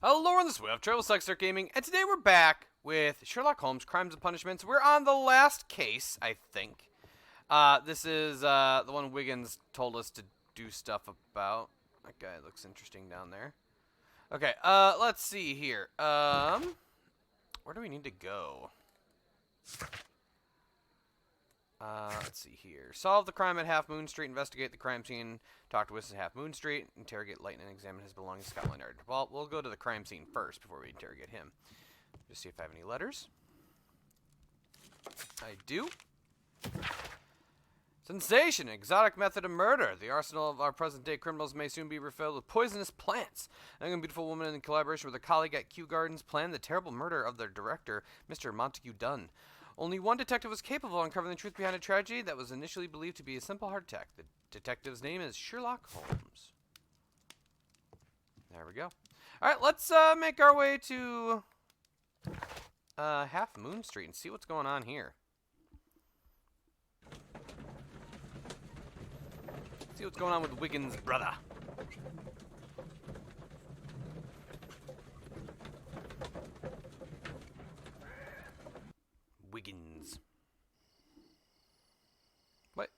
Hello, on this way of Travel Sexter Gaming, and today we're back with Sherlock Holmes: Crimes and Punishments. We're on the last case, I think. This is the one Wiggins told us to do stuff about. That guy looks interesting down there. Okay, let's see here. Where do we need to go? Let's see here. Solve the crime at Half Moon Street, investigate the crime scene, talk to witnesses at Half Moon Street, interrogate Light and examine his belongings to Scotland Yard. Well, we'll go to the crime scene first before we interrogate him. Just see if I have any letters. I do. Sensation! Exotic method of murder. The arsenal of our present-day criminals may soon be refilled with poisonous plants. A young beautiful woman in collaboration with a colleague at Kew Gardens planned the terrible murder of their director, Mr. Montague Dunn. Only one detective was capable of uncovering the truth behind a tragedy that was initially believed to be a simple heart attack. The detective's name is Sherlock Holmes. There we go. Alright, let's make our way to Half Moon Street and see what's going on here. See what's going on with Wiggins' brother. Wiggins. What?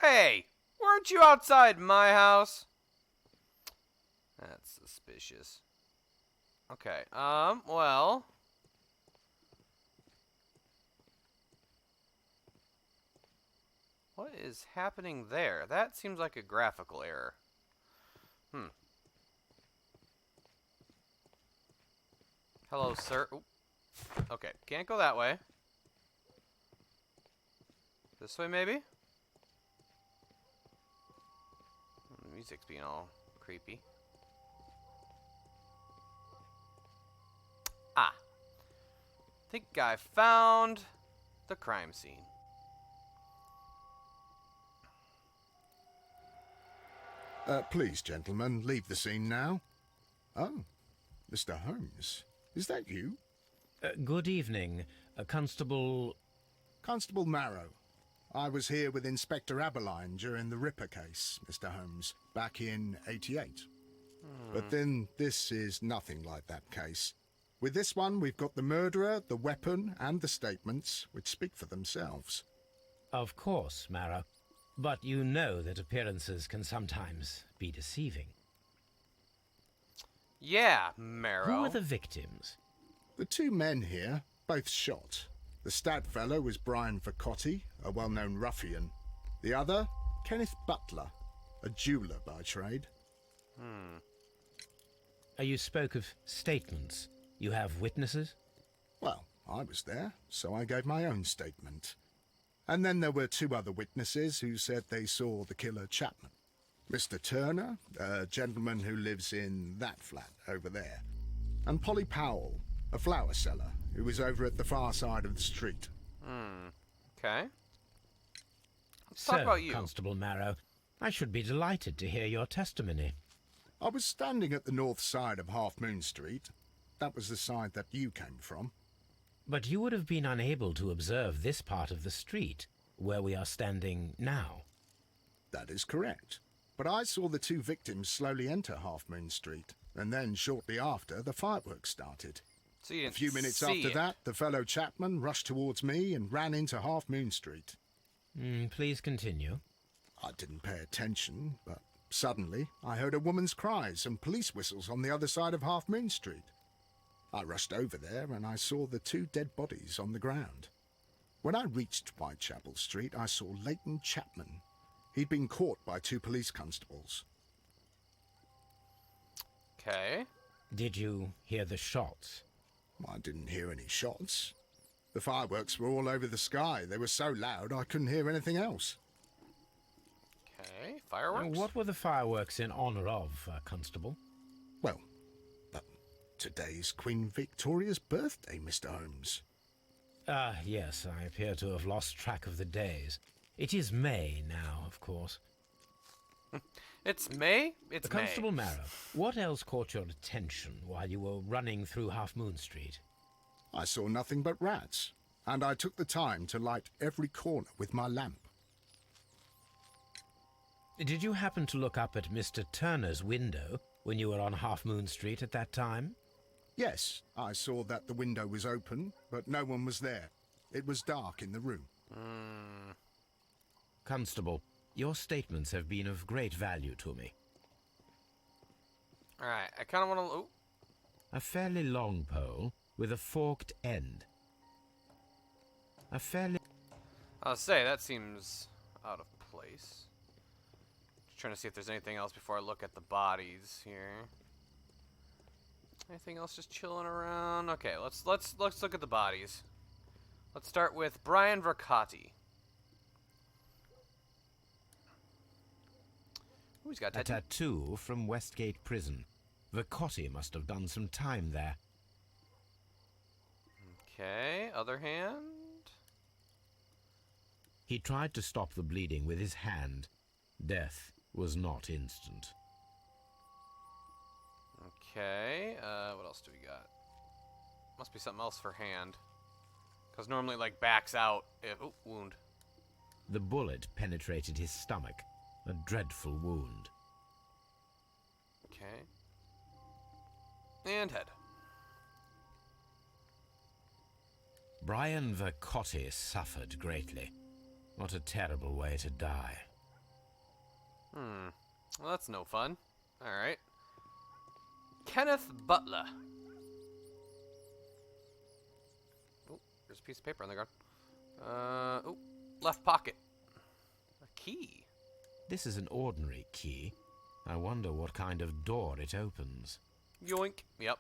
Hey! Weren't you outside my house? That's suspicious. Okay, well... What is happening there? That seems like a graphical error. Hello, sir. Oop. Okay, can't go that way. This way, maybe? The music's being all creepy. Ah. Think I found the crime scene. Please, gentlemen, leave the scene now. Oh, Mr. Holmes. Is that you? Good evening, Constable... Constable Marrow. I was here with Inspector Aberline during the Ripper case, Mr. Holmes, back in '88. But then this is nothing like that case. With this one, we've got the murderer, the weapon, and the statements, which speak for themselves. Of course, Marrow. But you know that appearances can sometimes be deceiving. Yeah, Marrow. Who are the victims? The two men here, both shot. The stout fellow was Brian Vercotti, a well-known ruffian. The other, Kenneth Butler, a jeweller by trade. You spoke of statements. You have witnesses? Well, I was there, so I gave my own statement. And then there were two other witnesses who said they saw the killer Chapman. Mr. Turner, a gentleman who lives in that flat over there. And Polly Powell, a flower seller, who was over at the far side of the street. Okay. Let's So, talk about you. Constable Marrow, I should be delighted to hear your testimony. I was standing at the north side of Half Moon Street. That was the side that you came from. But you would have been unable to observe this part of the street, where we are standing now. That is correct. But I saw the two victims slowly enter Half Moon Street, and then shortly after, the fireworks started. So you A didn't few minutes see after it. that, the fellow Chapman rushed towards me and ran into Half Moon Street. Please continue. I didn't pay attention, but suddenly I heard a woman's cries and police whistles on the other side of Half Moon Street. I rushed over there and I saw the two dead bodies on the ground. When I reached Whitechapel Street, I saw Leighton Chapman. He'd been caught by two police constables. Okay. Did you hear the shots? I didn't hear any shots. The fireworks were all over the sky. They were so loud I couldn't hear anything else. Okay. Fireworks? What were the fireworks in honor of, Constable? Well, today's Queen Victoria's birthday, Mr. Holmes. Ah, yes, I appear to have lost track of the days. It is May now, of course. It's May? It's May. Constable Marrow, what else caught your attention while you were running through Half Moon Street? I saw nothing but rats, and I took the time to light every corner with my lamp. Did you happen to look up at Mr. Turner's window when you were on Half Moon Street at that time? Yes, I saw that the window was open, but no one was there. It was dark in the room. Constable, your statements have been of great value to me. Alright, I kind of want to... Oh, A fairly long pole with a forked end. A fairly... I'll say, that seems out of place. Just trying to see if there's anything else before I look at the bodies here. Anything else just chilling around? Okay, let's look at the bodies. Let's start with Brian Vercotti. Ooh, he's got A a tattoo. tattoo from Westgate Prison. Vercotti must have done some time there. Okay, other hand. He tried to stop the bleeding with his hand. Death was not instant. Okay, what else do we got? Must be something else for hand. Because normally, like, backs out if... Oh, wound. The bullet penetrated his stomach. A dreadful wound. Okay. And head. Brian Vercotti suffered greatly. What a terrible way to die. Well, that's no fun. Alright. Kenneth Butler. Oh, there's a piece of paper on the ground. Oh, left pocket. A key. This is an ordinary key. I wonder what kind of door it opens. Yoink. Yep.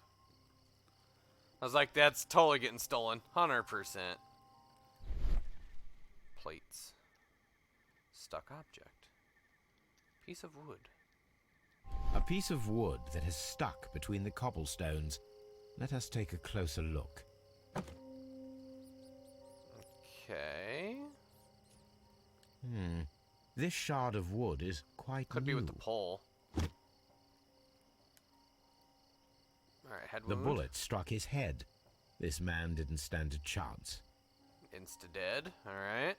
I was like, that's totally getting stolen. 100%. Plates. Stuck object. Piece of wood. A piece of wood that has stuck between the cobblestones. Let us take a closer look. Okay. This shard of wood is quite Could new. be with the pole. Alright, head The wound. bullet struck his head. This man didn't stand a chance. Insta-dead. Alright.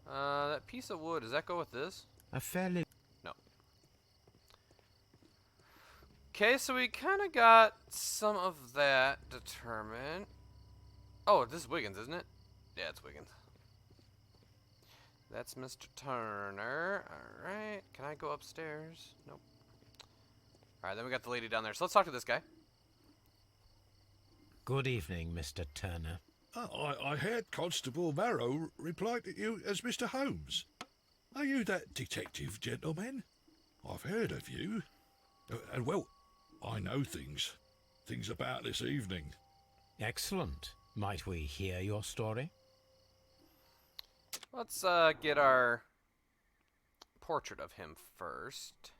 That piece of wood, does that go with this? A fairly... No. Okay, so we kind of got some of that determined. Oh, this is Wiggins, isn't it? Yeah, it's Wiggins. That's Mr. Turner. Alright. Can I go upstairs? Nope. Alright, then we got the lady down there. So let's talk to this guy. Good evening, Mr. Turner. I heard Constable Marrow reply to you as Mr. Holmes. Are you that detective gentleman? I've heard of you. And well, I know things about this evening. Excellent. Might we hear your story? Let's get our portrait of him first.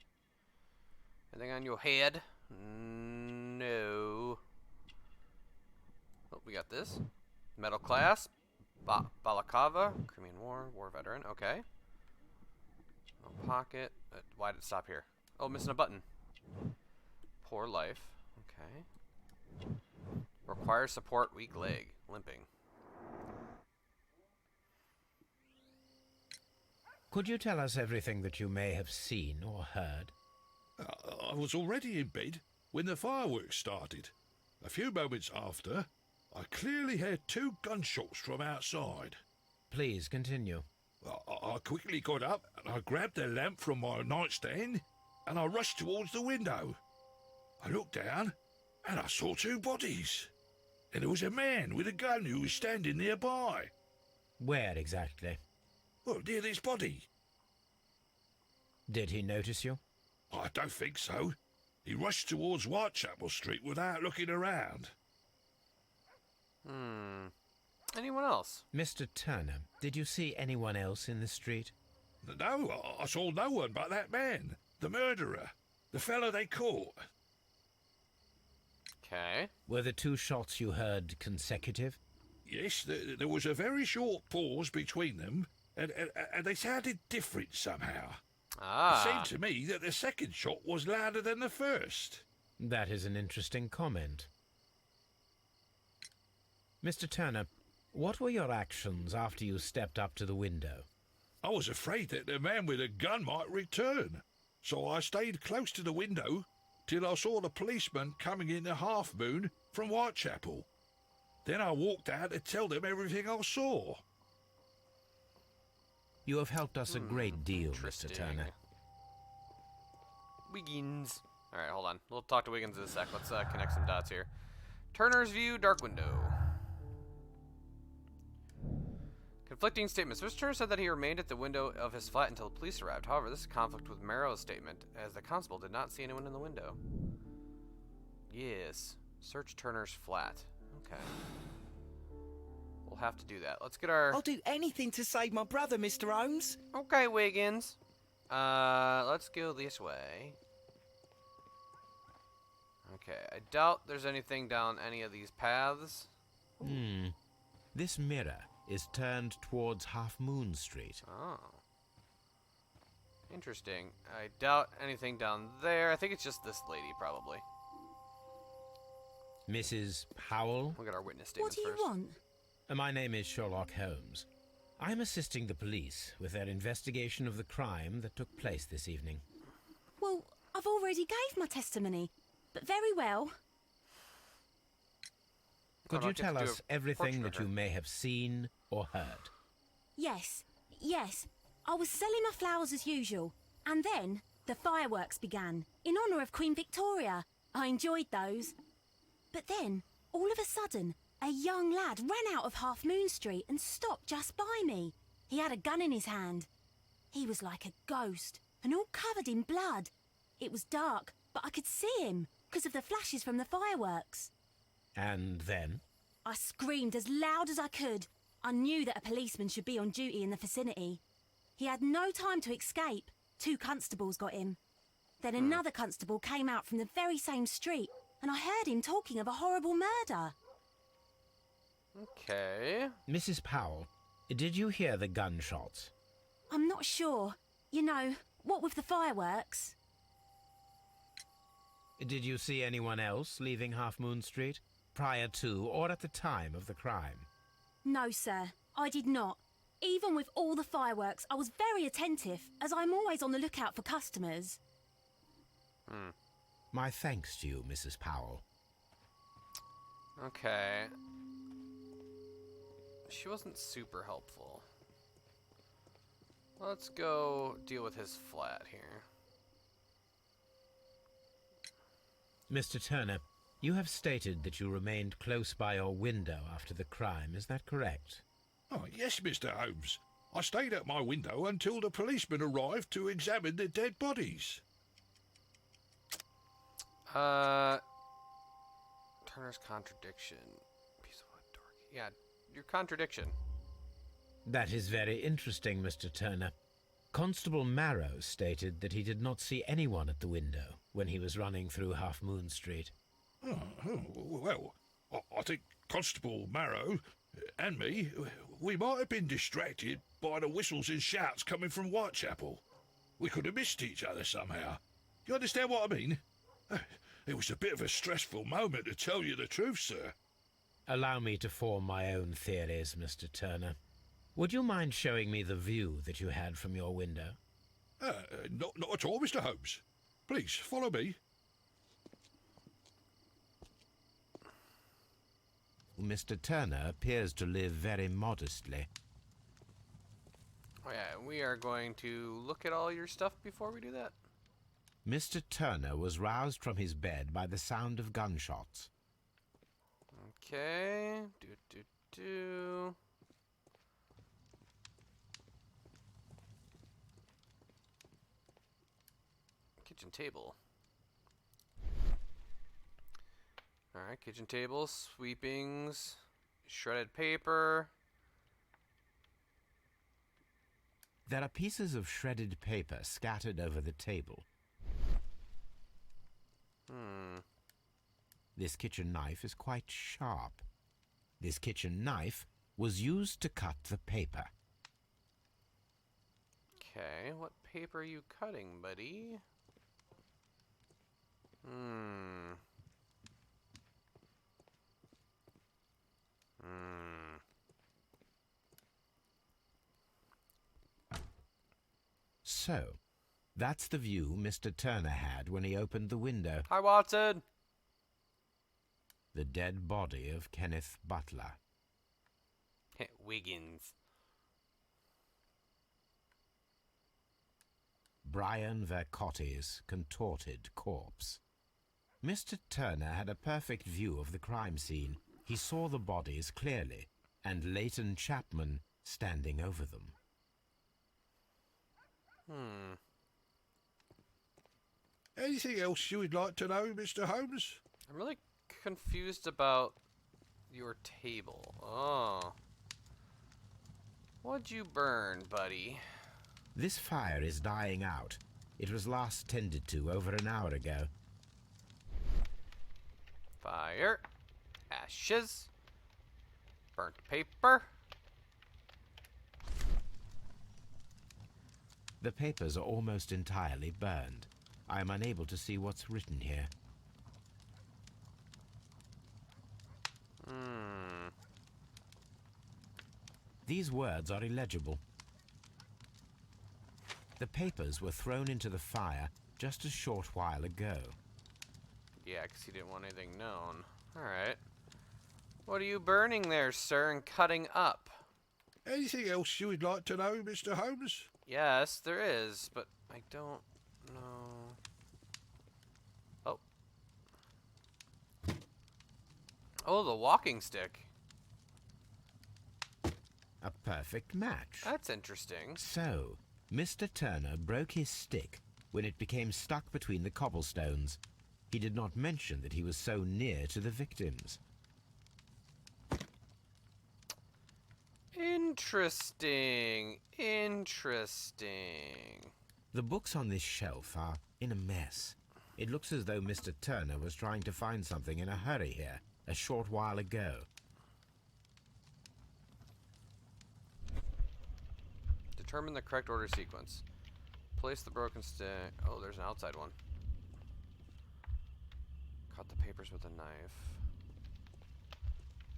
Anything on your head? No. Oh, we got this. Metal clasp. Balaclava. Crimean War veteran. Okay. No pocket. Why did it stop here? Oh, missing a button. Poor life. Okay. Requires support, weak leg. Limping. Could you tell us everything that you may have seen or heard? I was already in bed when the fireworks started. A few moments after, I clearly heard 2 gunshots from outside. Please continue. I quickly got up and I grabbed the lamp from my nightstand and I rushed towards the window. I looked down and I saw 2 bodies. And there was a man with a gun who was standing nearby. Where exactly? Well, near this body. Did he notice you? I don't think so. He rushed towards Whitechapel Street without looking around. Anyone else? Mr. Turner, did you see anyone else in the street? No, I saw no one but that man, the murderer, the fellow they caught. Okay. Were the 2 shots you heard consecutive? Yes, there was a very short pause between them, and they sounded different somehow. It seemed to me that the second shot was louder than the first. That is an interesting comment. Mr. Turner, what were your actions after you stepped up to the window? I was afraid that the man with a gun might return, so I stayed close to the window, till I saw the policeman coming in the Half Moon from Whitechapel. Then I walked out to tell them everything I saw. You have helped us a great deal, Mr. Interesting. Turner. Wiggins. All right, hold on. We'll talk to Wiggins in a sec. Let's connect some dots here. Turner's view, dark window. Conflicting statements. Mr. Turner said that he remained at the window of his flat until the police arrived. However, this is a conflict with Marrow's statement, as the constable did not see anyone in the window. Yes. Search Turner's flat. Okay. We'll have to do that. Let's get our... I'll do anything to save my brother, Mr. Holmes. Okay, Wiggins. Let's go this way. Okay, I doubt there's anything down any of these paths. This mirror is turned towards Half Moon Street. Oh. Interesting. I doubt anything down there. I think it's just this lady, probably. Mrs. Powell? We'll get our witness What statements do you first. want? My name is Sherlock Holmes. I'm assisting the police with their investigation of the crime that took place this evening. Well, I've already gave my testimony, but very well. Could I'll you get tell to do us a everything portrait that of you her. may have seen or heard? Yes. I was selling my flowers as usual, and then the fireworks began, in honour of Queen Victoria. I enjoyed those. But then, all of a sudden, a young lad ran out of Half Moon Street and stopped just by me. He had a gun in his hand. He was like a ghost, and all covered in blood. It was dark, but I could see him, because of the flashes from the fireworks. And then? I screamed as loud as I could. I knew that a policeman should be on duty in the vicinity. He had no time to escape. 2 constables got him. Then another constable came out from the very same street, and I heard him talking of a horrible murder. Okay. Mrs. Powell, did you hear the gunshots? I'm not sure. You know, what with the fireworks? Did you see anyone else leaving Half Moon Street, prior to or at the time of the crime? No, sir, I did not. Even with all the fireworks, I was very attentive, as I'm always on the lookout for customers. My thanks to you, Mrs. Powell. Okay. She wasn't super helpful. Let's go deal with his flat here. Mr. Turner, you have stated that you remained close by your window after the crime, is that correct? Oh, yes, Mr. Holmes. I stayed at my window until the policeman arrived to examine the dead bodies. Turner's contradiction. Piece of wood, dorky. Yeah, your contradiction. That is very interesting, Mr. Turner. Constable Marrow stated that he did not see anyone at the window when he was running through Half Moon Street. Well, I think Constable Marrow and me, we might have been distracted by the whistles and shouts coming from Whitechapel. We could have missed each other somehow. You understand what I mean? It was a bit of a stressful moment, to tell you the truth, sir. Allow me to form my own theories, Mr. Turner. Would you mind showing me the view that you had from your window? Not at all, Mr. Holmes. Please, follow me. Mr. Turner appears to live very modestly. Oh yeah, we are going to look at all your stuff before we do that. Mr. Turner was roused from his bed by the sound of gunshots. Okay. Kitchen table. Alright, kitchen table, sweepings, shredded paper. There are pieces of shredded paper scattered over the table. This kitchen knife is quite sharp. This kitchen knife was used to cut the paper. Okay, what paper are you cutting, buddy? So, That's the view Mr. Turner had when he opened the window. Hi, Watson. The dead body of Kenneth Butler. Wiggins. Brian Vercotti's contorted corpse. Mr. Turner had a perfect view of the crime scene. He saw the bodies clearly, and Leighton Chapman standing over them. Anything else you would like to know, Mr. Holmes? I'm really confused about your table. Oh. What'd you burn, buddy? This fire is dying out. It was last tended to over an hour ago. Fire. Ashes. Burnt paper. The papers are almost entirely burned. I am unable to see what's written here. These words are illegible. The papers were thrown into the fire just a short while ago. Yeah, because he didn't want anything known. Alright. What are you burning there, sir, and cutting up? Anything else you would like to know, Mr. Holmes? Yes, there is, but I don't know. Oh. Oh, the walking stick. A perfect match. That's interesting. So, Mr. Turner broke his stick when it became stuck between the cobblestones. He did not mention that he was so near to the victims. Interesting. Interesting. The books on this shelf are in a mess. It looks as though Mr. Turner was trying to find something in a hurry here, a short while ago. Determine the correct order sequence. Place the broken stick. Oh, there's an outside one. Cut the papers with a knife.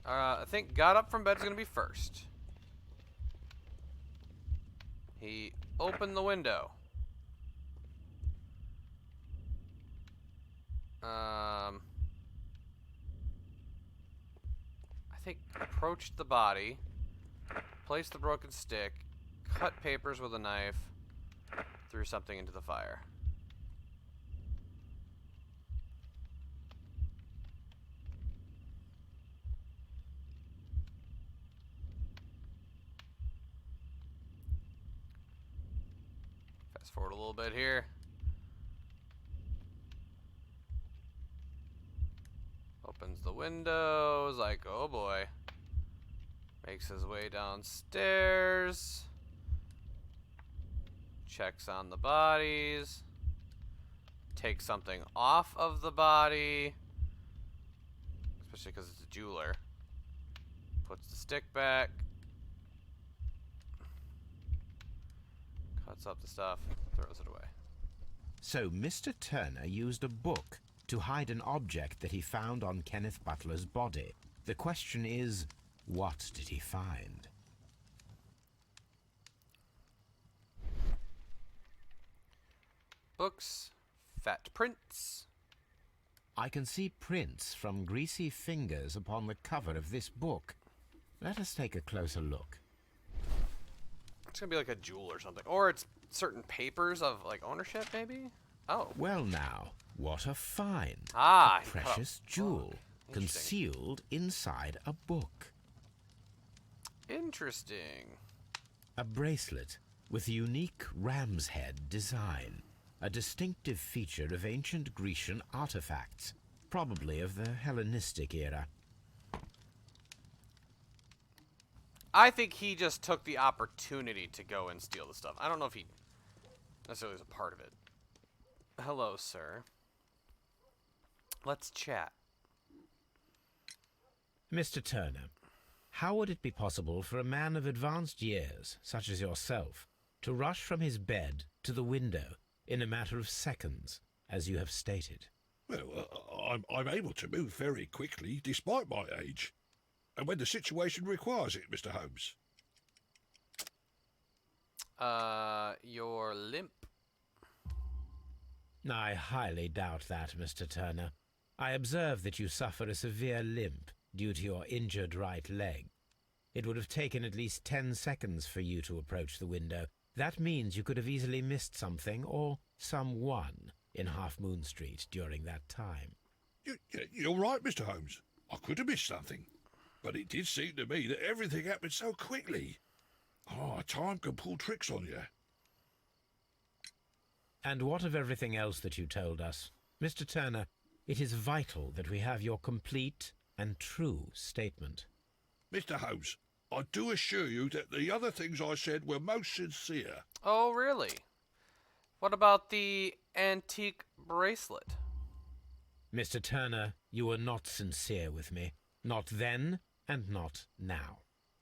I think got up from bed is going to be first. He opened the window. I think approached the body. Placed the broken stick. Cut papers with a knife. Threw something into the fire. Fast forward a little bit here. Opens the windows like, oh boy. Makes his way downstairs. Checks on the bodies. Takes something off of the body. Especially because it's a jeweler. Puts the stick back. Cuts up the stuff. Throws it away. So Mr. Turner used a book to hide an object that he found on Kenneth Butler's body. The question is, what did he find? Books. Fat prints. I can see prints from greasy fingers upon the cover of this book. Let us take a closer look. It's gonna be like a jewel or something. Or it's certain papers of like ownership, maybe? Oh. Well now, what a find. Ah, A precious jewel Interesting. concealed inside a book. Interesting. A bracelet with a unique ram's head design. A distinctive feature of ancient Grecian artifacts, probably of the Hellenistic era. I think he just took the opportunity to go and steal the stuff. I don't know if he necessarily was a part of it. Hello, sir. Let's chat. Mr. Turner, how would it be possible for a man of advanced years, such as yourself, to rush from his bed to the window in a matter of seconds, as you have stated? Well, I'm able to move very quickly, despite my age. And when the situation requires it, Mr. Holmes. You're limp. I highly doubt that, Mr. Turner. I observe that you suffer a severe limp due to your injured right leg. It would have taken at least 10 seconds for you to approach the window. That means you could have easily missed something or someone in Half Moon Street during that time. You're right, Mr. Holmes. I could have missed something. But it did seem to me that everything happened so quickly. Oh, time can pull tricks on you. And what of everything else that you told us? Mr. Turner, it is vital that we have your complete and true statement. Mr. Holmes, I do assure you that the other things I said were most sincere. Oh, really? What about the antique bracelet? Mr. Turner, you were not sincere with me. Not then, and not now.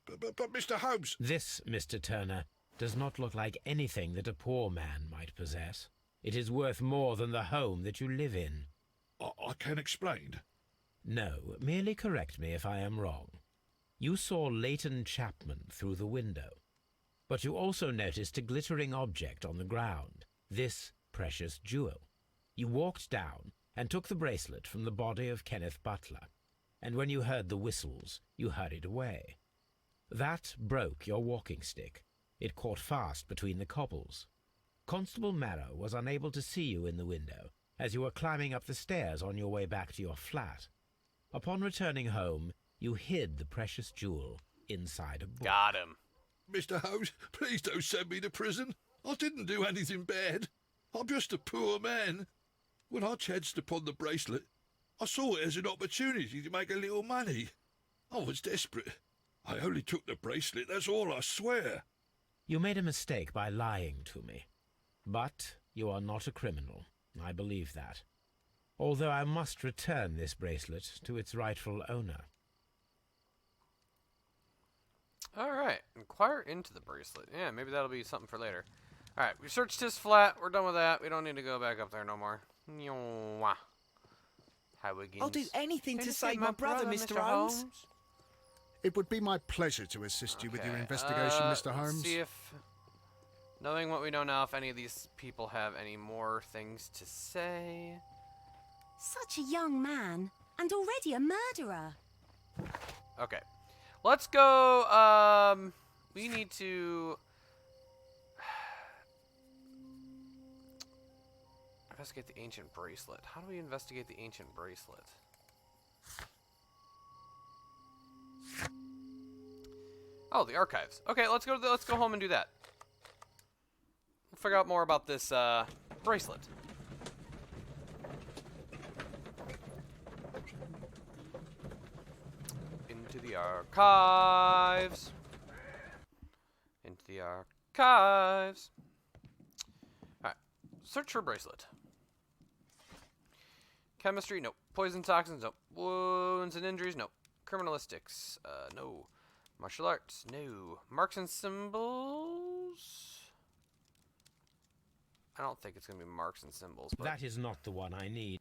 But Mr. Holmes... This, Mr. Turner, does not look like anything that a poor man might possess. It is worth more than the home that you live in. I can explain. No, merely correct me if I am wrong. You saw Leighton Chapman through the window, but you also noticed a glittering object on the ground, this precious jewel. You walked down and took the bracelet from the body of Kenneth Butler, and when you heard the whistles, you hurried away. That broke your walking stick. It caught fast between the cobbles. Constable Marrow was unable to see you in the window as you were climbing up the stairs on your way back to your flat. Upon returning home, you hid the precious jewel inside a book. Got him. Mr. Holmes, please don't send me to prison. I didn't do anything bad. I'm just a poor man. When I chanced upon the bracelet, I saw it as an opportunity to make a little money. I was desperate. I only took the bracelet, that's all, I swear. You made a mistake by lying to me. But you are not a criminal. I believe that. Although I must return this bracelet to its rightful owner. All right. Inquire into the bracelet. Yeah, maybe that'll be something for later. All right. We searched his flat. We're done with that. We don't need to go back up there no more. I'll do anything to save my brother, Mr. Holmes. It would be my pleasure to assist you with your investigation, Mr. Holmes. Let's see if, knowing what we know now, if any of these people have any more things to say. Such a young man, and already a murderer. Okay. Let's go, we need to investigate the ancient bracelet. How do we investigate the ancient bracelet? Oh, the archives. Okay, let's go home and do that. We'll figure out more about this bracelet. Into the archives. Into the archives. Alright. Search for bracelet. Chemistry, nope. Poison toxins, nope. Wounds and injuries, nope. Criminalistics, no. Martial arts, no. Marks and symbols? I don't think it's going to be marks and symbols, but That is not the one I need.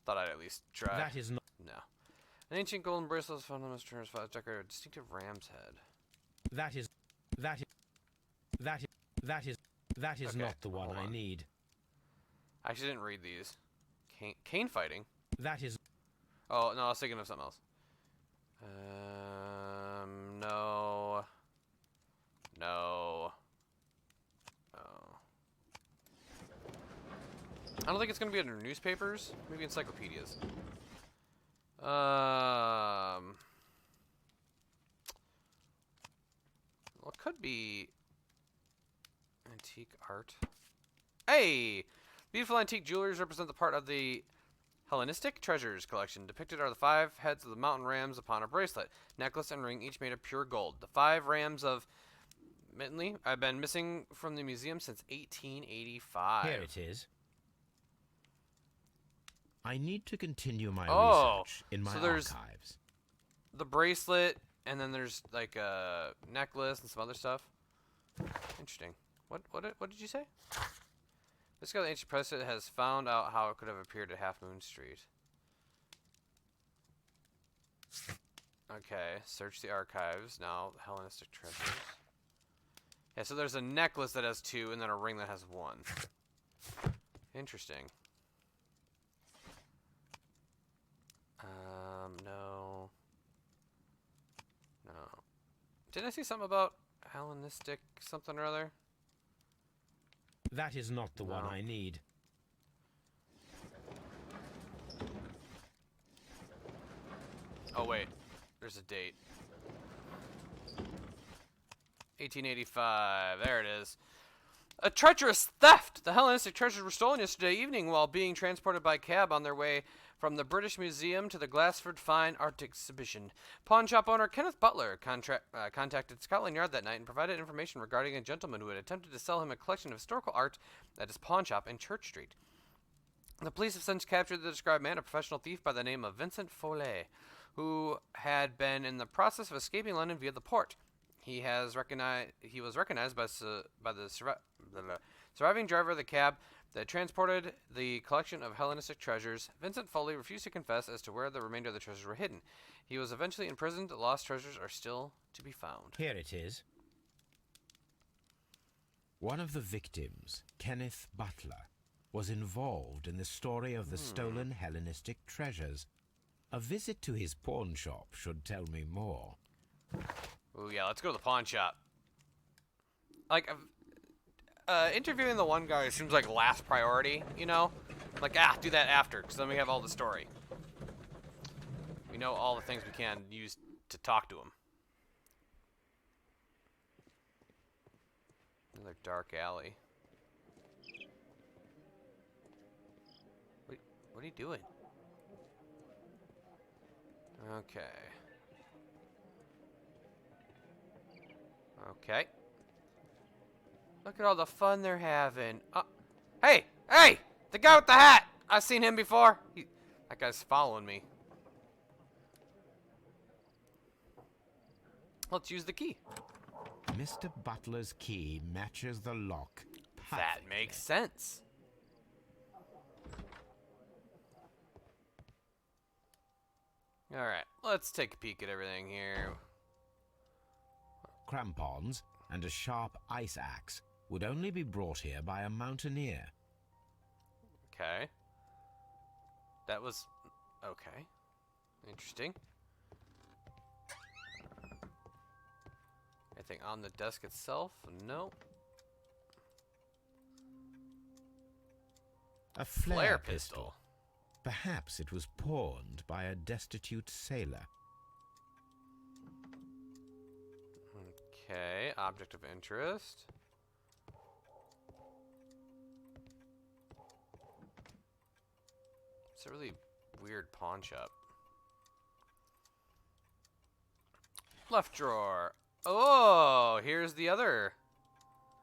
thought I'd at least try. That is not... No. An ancient golden bracelet found on Mr. Turner's file decorated a distinctive ram's head. That is Okay, not the one hold I on. need. I actually didn't read these. Cane fighting? That is... Oh, no, I was thinking of something else. No. No. Oh. I don't think it's going to be under newspapers. Maybe encyclopedias. Well, it could be antique art. Hey! Beautiful antique jewelers represent the part of the Hellenistic treasures collection. Depicted are the 5 heads of the mountain rams upon a bracelet, necklace, and ring, each made of pure gold. The 5 rams of Mittenley have been missing from the museum since 1885. Here it is. I need to continue my Oh, research in my so there's- archives. The bracelet, and then there's like a necklace and some other stuff. Interesting. What did you say? This guy, the ancient president, has found out how it could have appeared at Half Moon Street. Okay, search the archives. Now, Hellenistic treasures. Yeah, so there's a necklace that has 2, and then a ring that has 1. Interesting. No. No. Didn't I see something about Hellenistic something or other? That is not the one No. I need. Oh, wait. There's a date. 1885. There it is. A treacherous theft! The Hellenistic treasures were stolen yesterday evening while being transported by cab on their way from the British Museum to the Glassford Fine Art Exhibition. Pawn shop owner Kenneth Butler contacted Scotland Yard that night and provided information regarding a gentleman who had attempted to sell him a collection of historical art at his pawn shop in Church Street. The police have since captured the described man, a professional thief by the name of Vincent Follet, who had been in the process of escaping London via the port. He was recognized by the surviving driver of the cab that transported the collection of Hellenistic treasures. Vincent Foley refused to confess as to where the remainder of the treasures were hidden. He was eventually imprisoned. The lost treasures are still to be found. Here it is. One of the victims, Kenneth Butler, was involved in the story of the stolen Hellenistic treasures. A visit to his pawn shop should tell me more. Ooh, yeah, let's go to the pawn shop. Like, interviewing the one guy seems like last priority, you know? Like, do that after, because then we have all the story. We know all the things we can use to talk to him. Another dark alley. What are you doing? Okay. Okay. Look at all the fun they're having. Hey! Hey! The guy with the hat! I've seen him before. That guy's following me. Let's use the key. Mr. Butler's key matches the lock perfectly. That makes sense. Alright, let's take a peek at everything here. Crampons and a sharp ice axe would only be brought here by a mountaineer. Okay. That was... okay. Interesting. Anything on the desk itself? No. A flare pistol. Perhaps it was pawned by a destitute sailor. Okay, object of interest. It's a really weird pawn shop. Left drawer. Oh, here's the other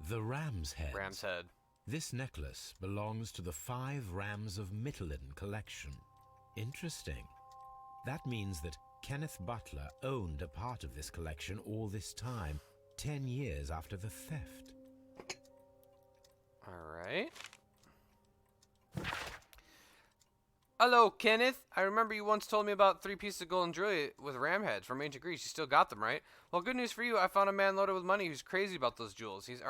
The ram's head. ram's head. This necklace belongs to the 5 Rams of Mittelin collection. Interesting. That means that Kenneth Butler owned a part of this collection all this time, 10 years after the theft. Alright. Hello, Kenneth. I remember you once told me about 3 pieces of golden jewelry with ram heads from ancient Greece. You still got them, right? Well, good news for you. I found a man loaded with money who's crazy about those jewels. He's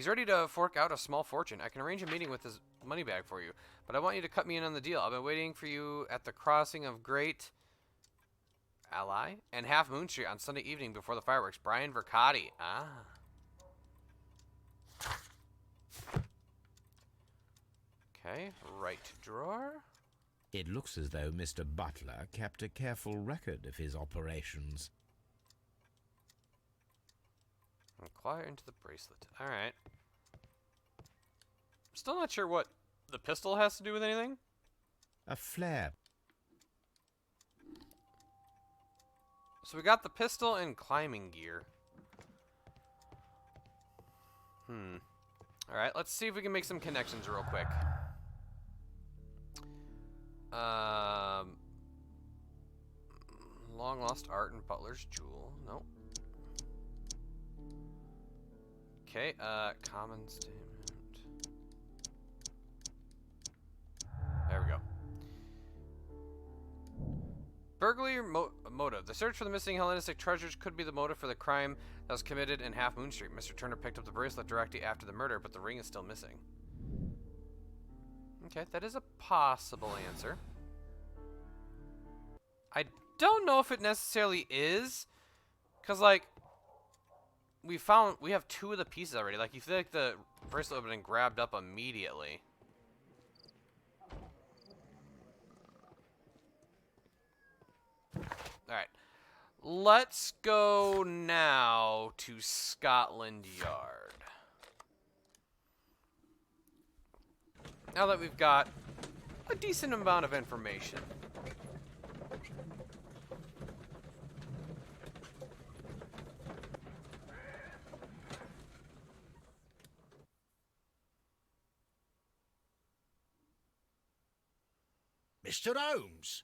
ready to fork out a small fortune. I can arrange a meeting with his money bag for you, but I want you to cut me in on the deal. I've been waiting for you at the crossing of Great Ally and Half Moon Street on Sunday evening before the fireworks. Brian Vercotti. Ah. Okay, right drawer. It looks as though Mr. Butler kept a careful record of his operations. Inquire into the bracelet. Alright. Still not sure what the pistol has to do with anything. A flare. So we got the pistol and climbing gear. Alright, let's see if we can make some connections real quick. Long lost art and Butler's jewel. Nope. Okay, common statement. There we go. Burglary motive. The search for the missing Hellenistic treasures could be the motive for the crime that was committed in Half Moon Street. Mr. Turner picked up the bracelet directly after the murder, but the ring is still missing. Okay, that is a possible answer. I don't know if it necessarily is, because, like, we have 2 of the pieces already. Like, you feel like the bracelet would have been grabbed up immediately. Alright. Let's go now to Scotland Yard. Now that we've got a decent amount of information. Mr. Holmes,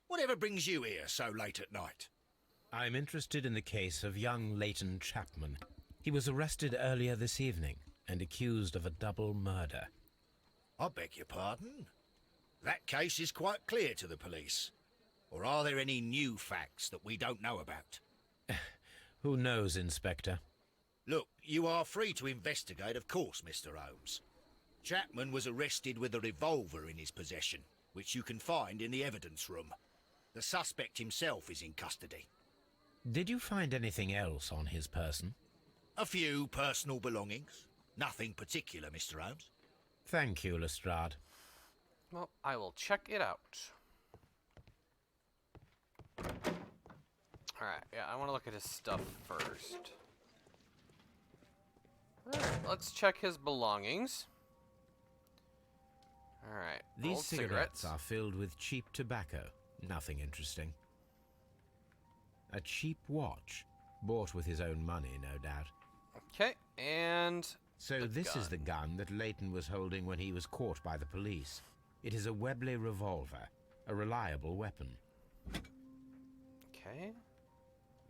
whatever brings you here so late at night? I'm interested in the case of young Leighton Chapman. He was arrested earlier this evening and accused of a double murder. I beg your pardon? That case is quite clear to the police. Or are there any new facts that we don't know about? Who knows, Inspector? Look, you are free to investigate, of course, Mr. Holmes. Chapman was arrested with a revolver in his possession, which you can find in the evidence room. The suspect himself is in custody. Did you find anything else on his person? A few personal belongings. Nothing particular, Mr. Holmes. Thank you, Lestrade. Well, I will check it out. Alright, yeah, I want to look at his stuff first. Alright, let's check his belongings. Alright, These old cigarettes are filled with cheap tobacco. Nothing interesting. A cheap watch, bought with his own money, no doubt. Okay, and So this is the gun that Leighton was holding when he was caught by the police. It is a Webley revolver, a reliable weapon. Okay.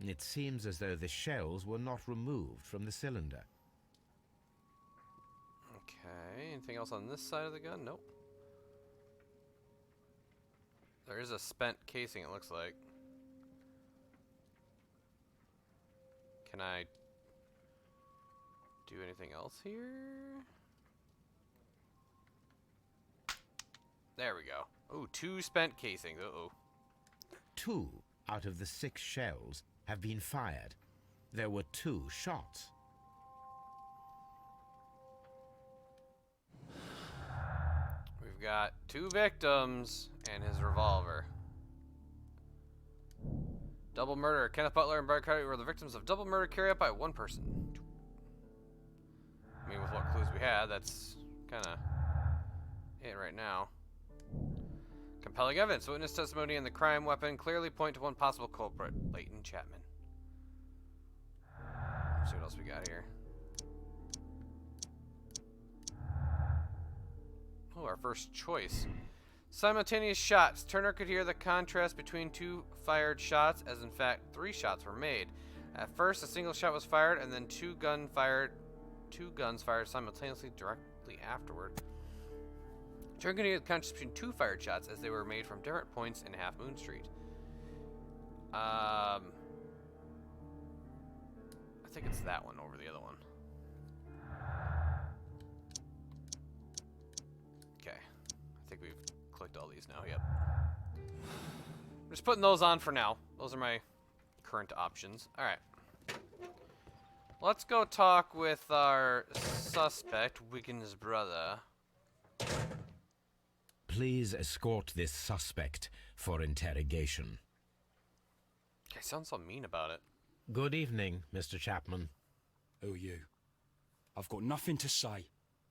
It seems as though the shells were not removed from the cylinder. Okay, anything else on this side of the gun? Nope. There is a spent casing, it looks like. Can I do anything else here? There we go. Ooh, 2 spent casings. Uh-oh. 2 out of the 6 shells have been fired. There were 2 shots. We've got 2 victims and his revolver. Double murder. Kenneth Butler and Brad Carty were the victims of double murder carried out by one person. I mean, with what clues we had, that's kind of it right now. Compelling evidence. Witness testimony and the crime weapon clearly point to one possible culprit, Leighton Chapman. Let's see what else we got here. Oh, our first choice. Simultaneous shots. Turner could hear the contrast between 2 fired shots, as in fact 3 shots were made. At first, a single shot was fired, and then 2 guns fired simultaneously directly afterward. Turner could hear the contrast between 2 fired shots as they were made from different points in Half Moon Street. I think it's that one over the other one. Okay. I think we've clicked all these now. Yep. I'm just putting those on for now. Those are my current options. Alright. Let's go talk with our suspect, Wiggins' brother. Please escort this suspect for interrogation. I sound so mean about it. Good evening, Mr. Chapman. Who are you? I've got nothing to say.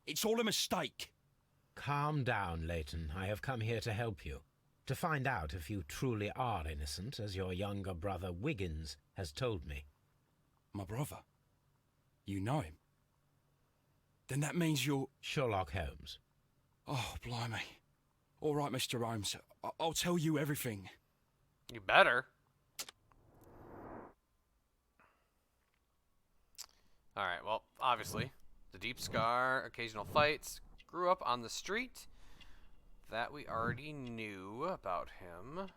It's all a mistake. Calm down, Leighton. I have come here to help you. To find out if you truly are innocent, as your younger brother Wiggins has told me. My brother? You know him? Then that means you're... Sherlock Holmes. Oh, blimey. All right, Mr. Holmes. I'll tell you everything. You better. Alright, well, obviously, the deep scar, occasional fights, grew up on the street. That we already knew about him.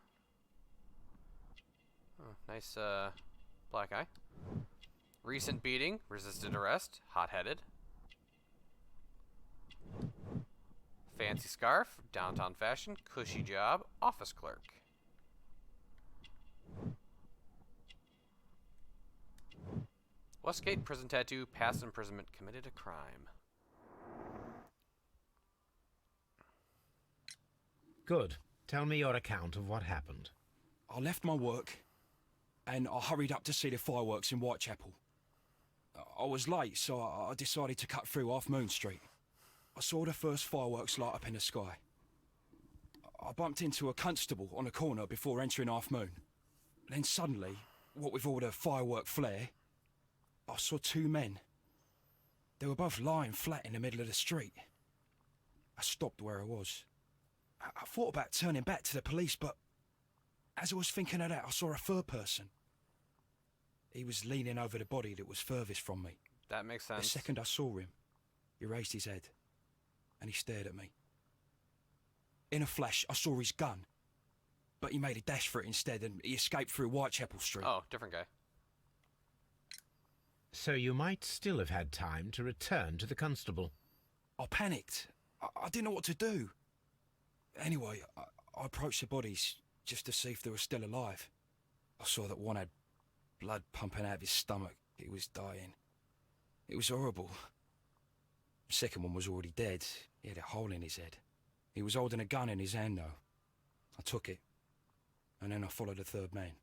Oh, nice, black eye. Recent beating, resisted arrest, hot-headed. Fancy scarf, downtown fashion, cushy job, office clerk. Westgate, prison tattoo, past imprisonment, committed a crime. Good. Tell me your account of what happened. I left my work and I hurried up to see the fireworks in Whitechapel. I was late, so I decided to cut through Half Moon Street. I saw the first fireworks light up in the sky. I bumped into a constable on a corner before entering Half Moon. Then suddenly, what with all the firework flare, I saw two men. They were both lying flat in the middle of the street. I stopped where I was. I thought about turning back to the police, but as I was thinking of that, I saw a third person. He was leaning over the body that was furthest from me. That makes The sense. second I saw him, he raised his head and he stared at me. In a flash, I saw his gun, but he made a dash for it instead and he escaped through Whitechapel Street. Oh, different guy. So you might still have had time to return to the constable. I panicked. I didn't know what to do. Anyway, I approached the bodies just to see if they were still alive. I saw that one had blood pumping out of his stomach. He was dying. It was horrible. The second one was already dead. He had a hole in his head. He was holding a gun in his hand, though. I took it, and then I followed the third man.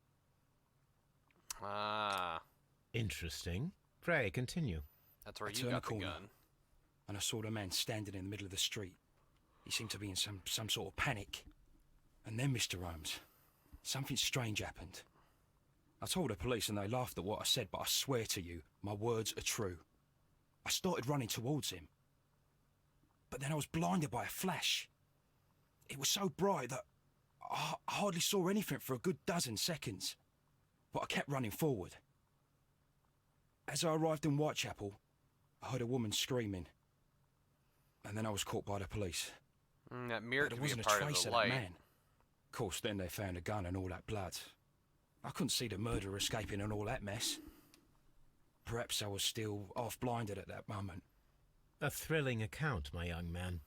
Ah, Interesting. Pray, continue. that's where I you turned got the the corner. gun. And I saw the man standing in the middle of the street. He seemed to be in some sort of panic. And then, Mr. Holmes, something strange happened. I told the police and they laughed at what I said, but I swear to you, my words are true. I started running towards him. But then I was blinded by a flash. It was so bright that I hardly saw anything for a good dozen seconds. But I kept running forward. As I arrived in Whitechapel, I heard a woman screaming. And then I was caught by the police. That mirror But could there be a wasn't a part of trace the of that light. man. Of course, then they found a gun and all that blood. I couldn't see the murderer escaping and all that mess. Perhaps I was still half-blinded at that moment. A thrilling account, my young man.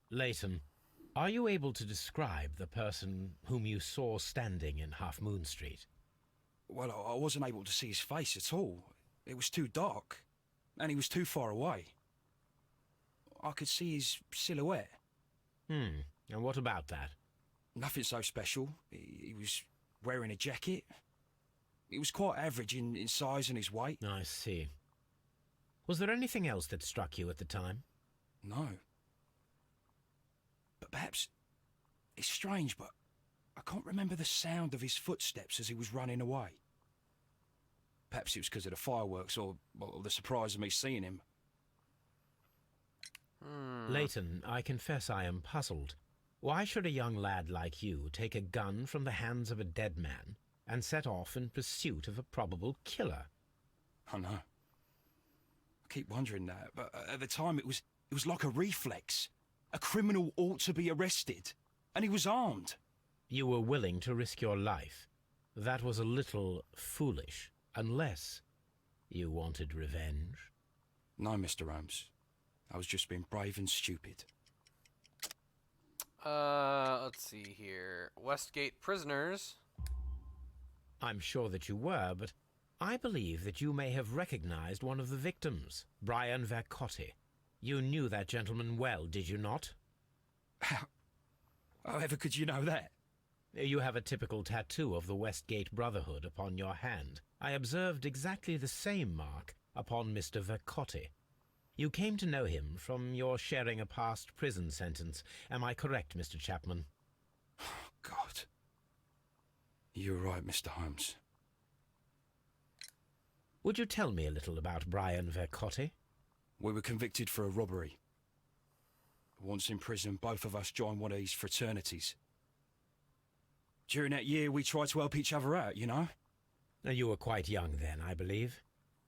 Leighton, are you able to describe the person whom you saw standing in Half Moon Street? Well, I wasn't able to see his face at all. It was too dark, and he was too far away. I could see his silhouette. And what about that? Nothing so special. He was wearing a jacket. He was quite average in size and his weight. I see. Was there anything else that struck you at the time? No. But perhaps it's strange, but I can't remember the sound of his footsteps as he was running away. Perhaps it was because of the fireworks or the surprise of me seeing him. Leighton, I confess I am puzzled. Why should a young lad like you take a gun from the hands of a dead man and set off in pursuit of a probable killer? I know. I keep wondering that, but at the time it was like a reflex. A criminal ought to be arrested, and he was armed. You were willing to risk your life. That was a little foolish, unless you wanted revenge. No, Mr. Holmes. I was just being brave and stupid. Let's see here. Westgate prisoners. I'm sure that you were, but I believe that you may have recognized one of the victims, Brian Vercotti. You knew that gentleman well, did you not? However could you know that? You have a typical tattoo of the Westgate Brotherhood upon your hand. I observed exactly the same mark upon Mr. Vercotti. You came to know him from your sharing a past prison sentence. Am I correct, Mr. Chapman? God. You're right, Mr. Holmes. Would you tell me a little about Brian Vercotti? We were convicted for a robbery. Once in prison, both of us joined one of these fraternities. During that year, we tried to help each other out, you know? You were quite young then, I believe.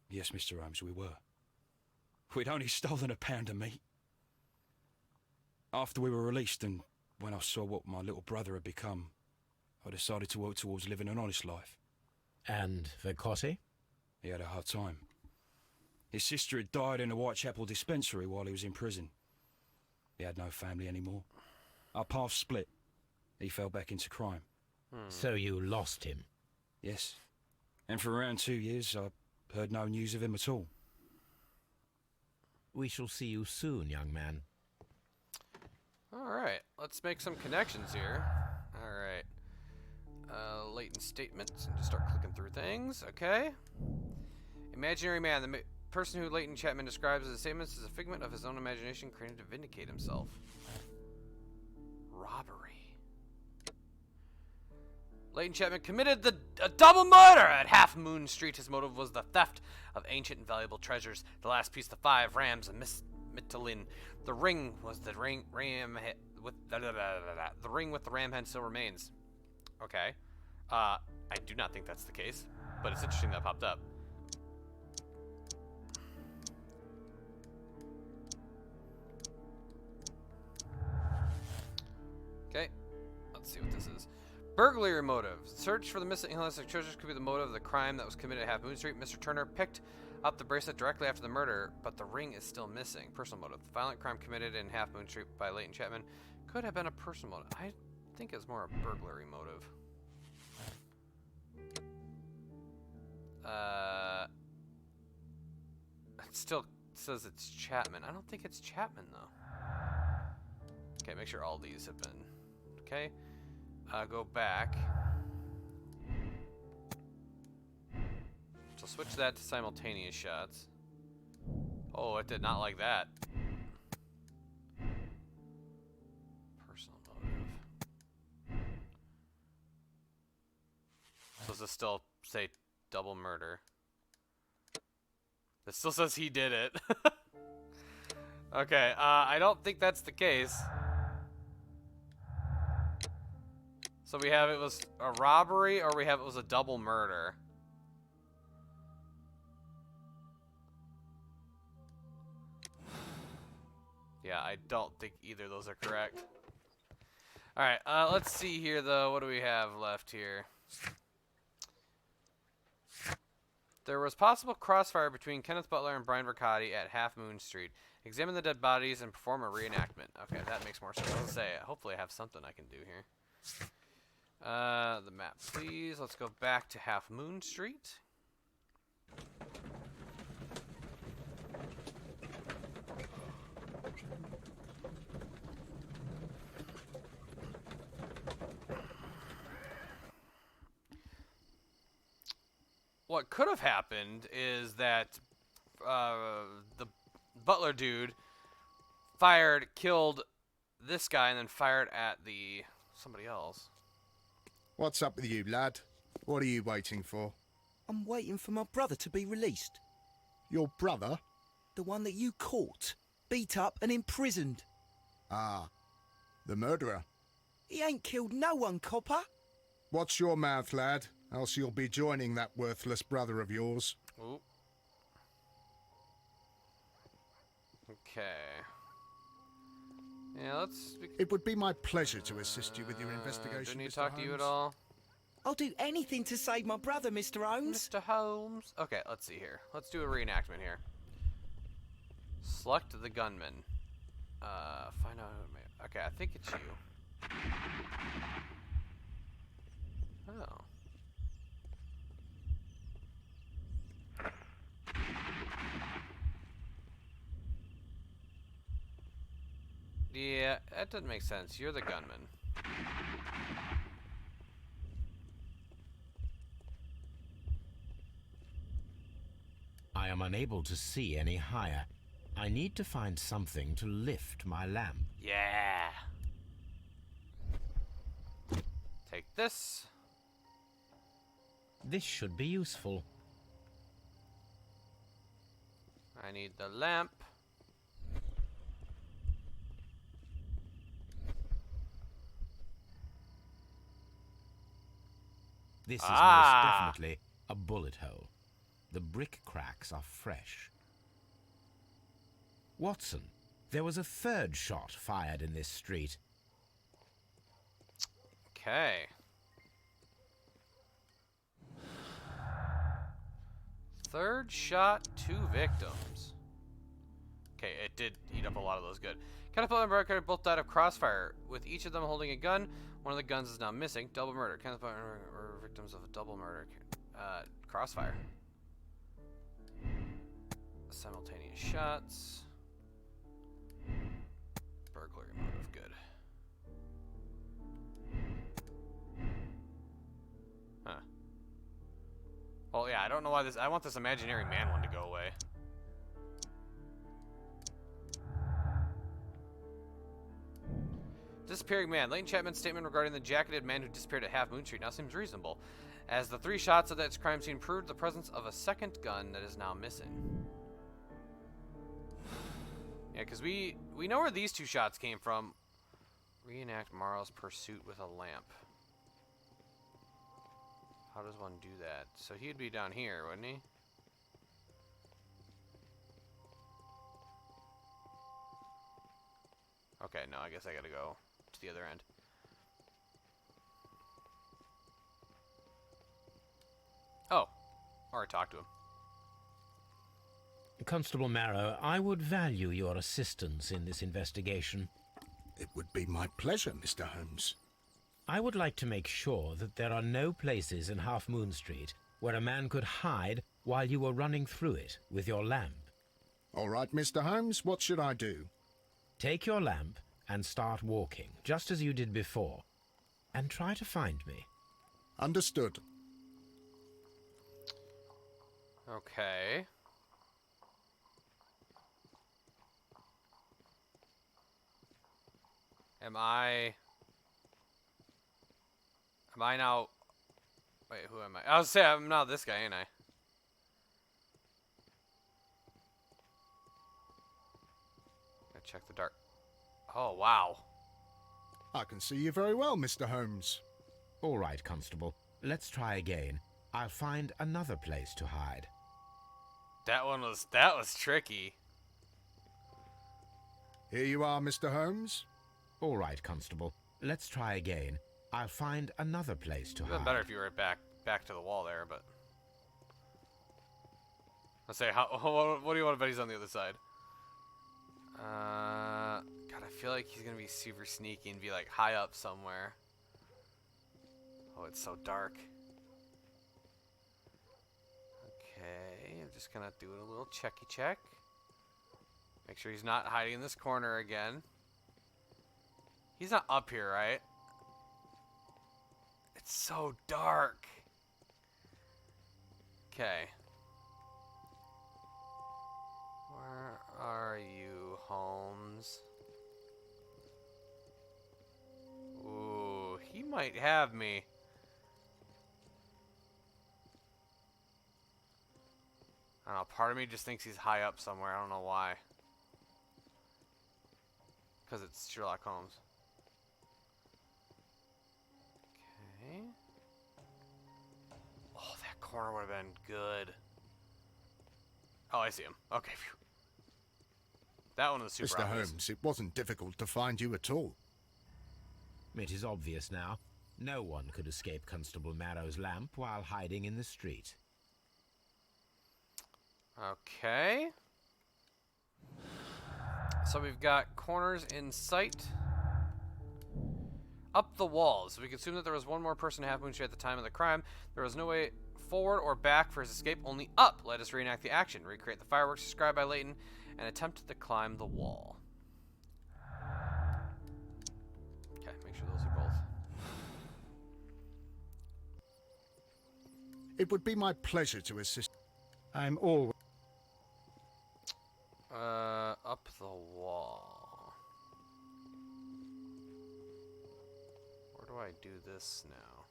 Yes, Mr. Holmes, we were. We'd only stolen a pound of meat. After we were released and when I saw what my little brother had become, I decided to work towards living an honest life. And Vercotti? He had a hard time. His sister had died in a Whitechapel dispensary while he was in prison. He had no family anymore. Our paths split. He fell back into crime. So you lost him. Yes. And for around 2 years, I heard no news of him at all. We shall see you soon, young man. Alright, let's make some connections here. Alright. Latent statements, and just start clicking through things. Okay. Imaginary man. The person who Leighton Chapman describes as a statements is a figment of his own imagination created to vindicate himself. Robbery. Leighton Chapman committed a double murder at Half Moon Street. His motive was the theft of ancient and valuable treasures. The last piece, the 5 rams of Mytilene. The ring was the ring with the ring with the ram head still remains. Okay. I do not think that's the case, but it's interesting that popped up. Okay, let's see what this is. Burglary motive. Search for the missing elastic treasures could be the motive of the crime that was committed at Half Moon Street. Mr. Turner picked up the bracelet directly after the murder, but the ring is still missing. Personal motive. The violent crime committed in Half Moon Street by Leighton Chapman could have been a personal motive. I think it's more a burglary motive. It still says it's Chapman. I don't think it's Chapman, though. Okay, make sure all these have been... Okay. Go back. So switch that to simultaneous shots. Oh, it did not like that. Personal motive. So does this still say double murder? It still says he did it. Okay, I don't think that's the case. So we have it was a robbery, or we have it was a double murder. Yeah, I don't think either of those are correct. Alright, let's see here, though. What do we have left here? There was possible crossfire between Kenneth Butler and Brian Vercotti at Half Moon Street. Examine the dead bodies and perform a reenactment. Okay, that makes more sense. Let's say, hopefully I have something I can do here. The map, please. Let's go back to Half Moon Street. What could have happened is that the butler dude killed this guy, and then fired at somebody else. What's up with you, lad? What are you waiting for? I'm waiting for my brother to be released. Your brother? The one that you caught, beat up and imprisoned. Ah, the murderer. He ain't killed no one, copper. Watch your mouth, lad, else you'll be joining that worthless brother of yours. Ooh. Okay. Yeah, let's... It would be my pleasure to assist you with your investigation, Do I need Mr. to talk to you at Holmes. all? I'll do anything to save my brother, Mr. Holmes. Mr. Holmes. Okay, let's see here. Let's do a reenactment here. Select the gunman. Find out who made... Okay, I think it's you. Oh. Yeah, that doesn't make sense. You're the gunman. I am unable to see any higher. I need to find something to lift my lamp. Yeah. Take this. This should be useful. I need the lamp. This is Ah. most definitely a bullet hole. The brick cracks are fresh. Watson, there was a third shot fired in this street. Okay. Third shot, 2 victims. Okay, it did eat up a lot of those. Good. Catapult and Barricade both died of crossfire, with each of them holding a gun. One of the guns is now missing. Double murder. Catapult were victims of a double murder. Crossfire. Simultaneous shots. Burglary motive. Good. Huh. Well, yeah, I don't know why this... I want this imaginary man one to go away. Disappearing man. Lane Chapman's statement regarding the jacketed man who disappeared at Half Moon Street now seems reasonable, as the 3 shots of that crime scene proved the presence of a second gun that is now missing. Yeah, because we know where these 2 shots came from. Reenact Morrow's pursuit with a lamp. How does one do that? So he'd be down here, wouldn't he? Okay, no, I guess I gotta go to the other end. Oh, or talk to him. Constable Marrow, I would value your assistance in this investigation. It would be my pleasure, Mr. Holmes. I would like to make sure that there are no places in Half Moon Street where a man could hide while you were running through it with your lamp. All right, Mr. Holmes, what should I do? Take your lamp and start walking, just as you did before, and try to find me. Understood. Okay. Am I now... Wait, who am I? I was saying I'm not this guy, ain't I? Gotta check the dark. Oh, wow. I can see you very well, Mr. Holmes. All right, Constable. Let's try again. I'll find another place to hide. That was tricky. Here you are, Mr. Holmes. All right, Constable. Let's try again. I'll find another place to It'd hide. been better if you were back to the wall there, but... Let's say, what do you want to bet he's on the other side? God, I feel like he's gonna be super sneaky and be like high up somewhere. Oh, it's so dark. Okay, I'm just gonna do a little checky check. Make sure he's not hiding in this corner again. He's not up here, right? It's so dark. Okay. Where are you, Holmes? Ooh, he might have me. I don't know, part of me just thinks he's high up somewhere. I don't know why. Because it's Sherlock Holmes. Okay. Oh, that corner would have been good. Oh, I see him. Okay. Phew. That one was super Mr. obvious. Holmes, it wasn't difficult to find you at all. It is obvious now. No one could escape Constable Marrow's lamp while hiding in the street. Okay. So we've got corners in sight. Up the walls. We can assume that there was one more person at Half Moon Street at the time of the crime. There was no way forward or back for his escape, only up. Let us reenact the action, recreate the fireworks described by Layton, and attempt to climb the wall. Okay, make sure those are both. It would be my pleasure to assist. I'm always... Up the wall. Where do I do this now?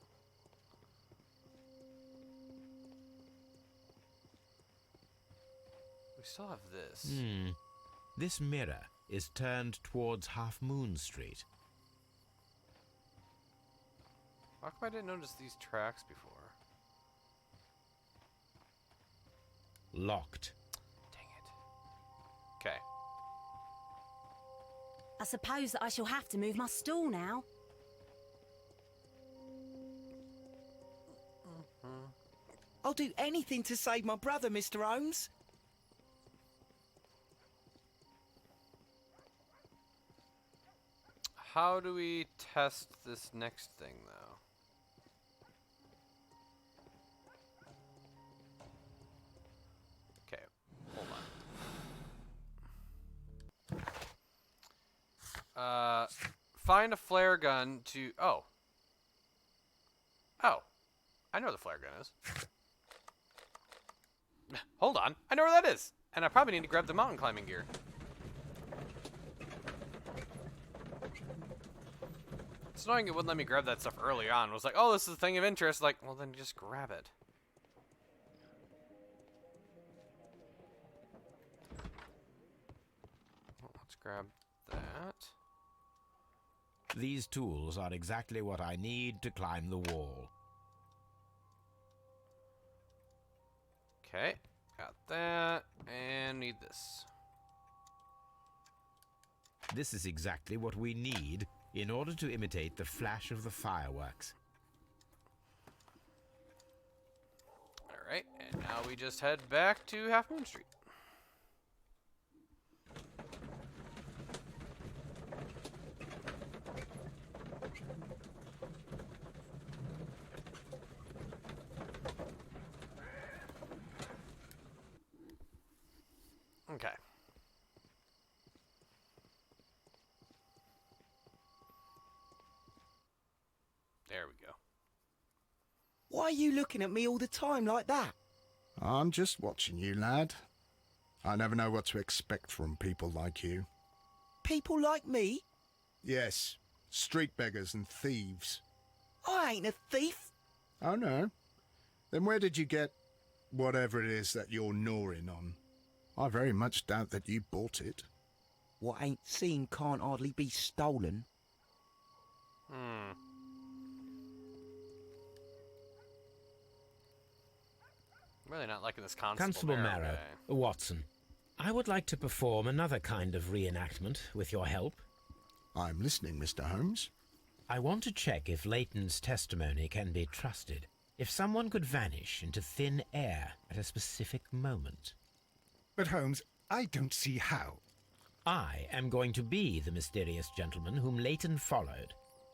We still have this. This mirror is turned towards Half Moon Street. How come I didn't notice these tracks before? Locked. Dang it. Okay. I suppose that I shall have to move my stool now. I'll do anything to save my brother, Mr. Holmes. how do we test this next thing, though? Okay, hold on. Find a flare gun to... Oh. Oh. I know where the flare gun is. Hold on. I know where that is. And I probably need to grab the mountain climbing gear. It's annoying it wouldn't let me grab that stuff early on. It was like, oh, this is a thing of interest. Like, well, then just grab it. Well, let's grab that. These tools are exactly what I need to climb the wall. Okay, got that, and need this. This is exactly what we need in order to imitate the flash of the fireworks. Alright, and now we just head back to Half Moon Street. Okay. There we go. Why are you looking at me all the time like that? I'm just watching you, lad. I never know what to expect from people like you. People like me? Yes, street beggars and thieves. I ain't a thief. Oh, no? Then where did you get whatever it is that you're gnawing on? I very much doubt that you bought it. What ain't seen can't hardly be stolen. Really not liking this Constable Marrow, guy. Watson, I would like to perform another kind of reenactment with your help. I'm listening, Mr. Holmes. I want to check if Leighton's testimony can be trusted. If someone could vanish into thin air at a specific moment. But Holmes, I don't see how. I am going to be the mysterious gentleman whom Leighton followed.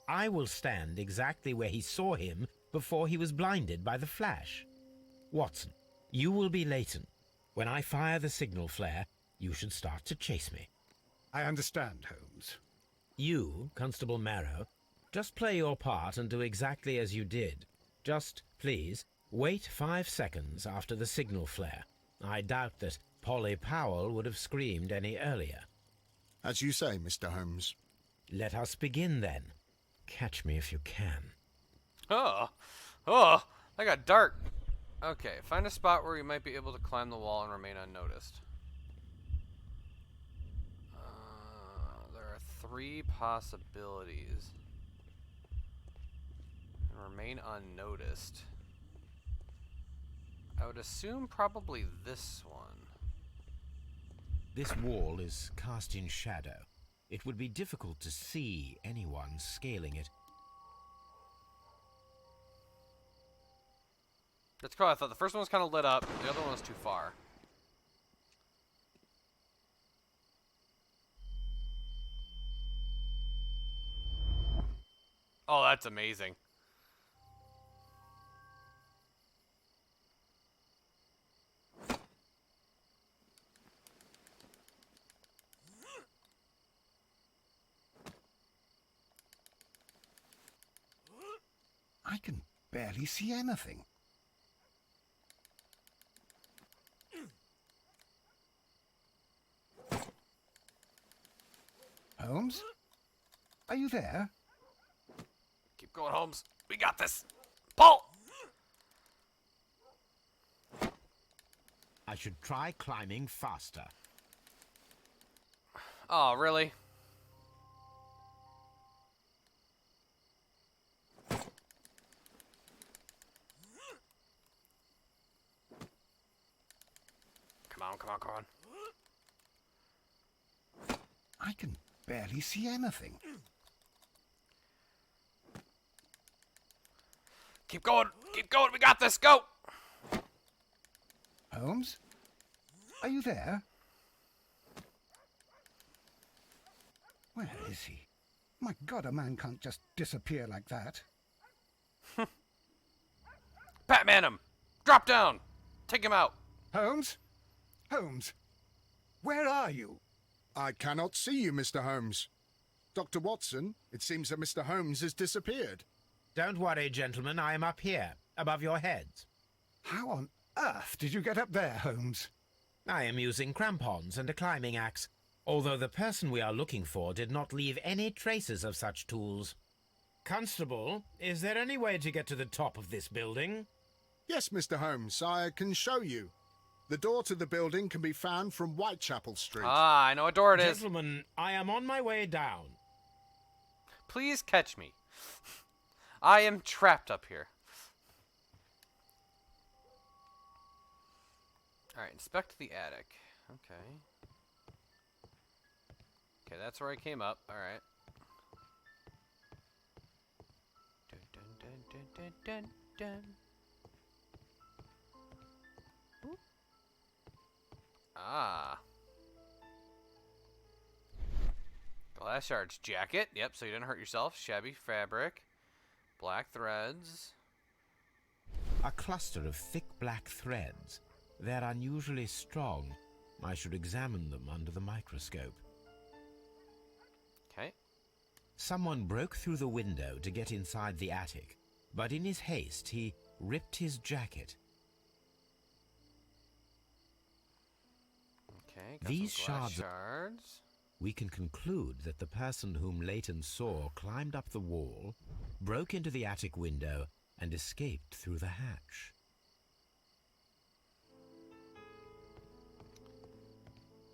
I will stand exactly where he saw him before he was blinded by the flash. Watson, you will be Leighton. When I fire the signal flare, you should start to chase me. I understand, Holmes. You, Constable Marrow, just play your part and do exactly as you did. Just, please, wait 5 seconds after the signal flare. I doubt that Polly Powell would have screamed any earlier. As you say, Mr. Holmes. Let us begin then. Catch me if you can. Oh, that got dark. Okay, find a spot where you might be able to climb the wall and remain unnoticed. There are 3 possibilities. And remain unnoticed. I would assume probably this one. This wall is cast in shadow. It would be difficult to see anyone scaling it. That's cool. I thought the first one was kind of lit up. The other one was too far. Oh, that's amazing. I can barely see anything. Holmes? Are you there? Keep going, Holmes. We got this. Pull! I should try climbing faster. Oh, really? Come on. I can barely see anything. Keep going. We got this. Go! Holmes? Are you there? Where is he? My God, a man can't just disappear like that. Batman him! Drop down! Take him out! Holmes? Holmes? Where are you? I cannot see you, Mr. Holmes. Dr. Watson, it seems that Mr. Holmes has disappeared. Don't worry, gentlemen, I am up here, above your heads. How on earth did you get up there, Holmes? I am using crampons and a climbing axe, although the person we are looking for did not leave any traces of such tools. Constable, is there any way to get to the top of this building? Yes, Mr. Holmes, I can show you. The door to the building can be found from Whitechapel Street. Ah, I know what door it is. Gentlemen, I am on my way down. Please catch me. I am trapped up here. Alright, inspect the attic. Okay. Okay, that's where I came up. Alright. Dun, dun, dun, dun, dun, dun. Oop. Ah. Glass shards jacket. Yep, so you didn't hurt yourself. Shabby fabric. Black threads. A cluster of thick black threads. They're unusually strong. I should examine them under the microscope. Okay. Someone broke through the window to get inside the attic, but in his haste he ripped his jacket. Okay, got These some glass shards- shards. We can conclude that the person whom Leighton saw climbed up the wall, broke into the attic window, and escaped through the hatch.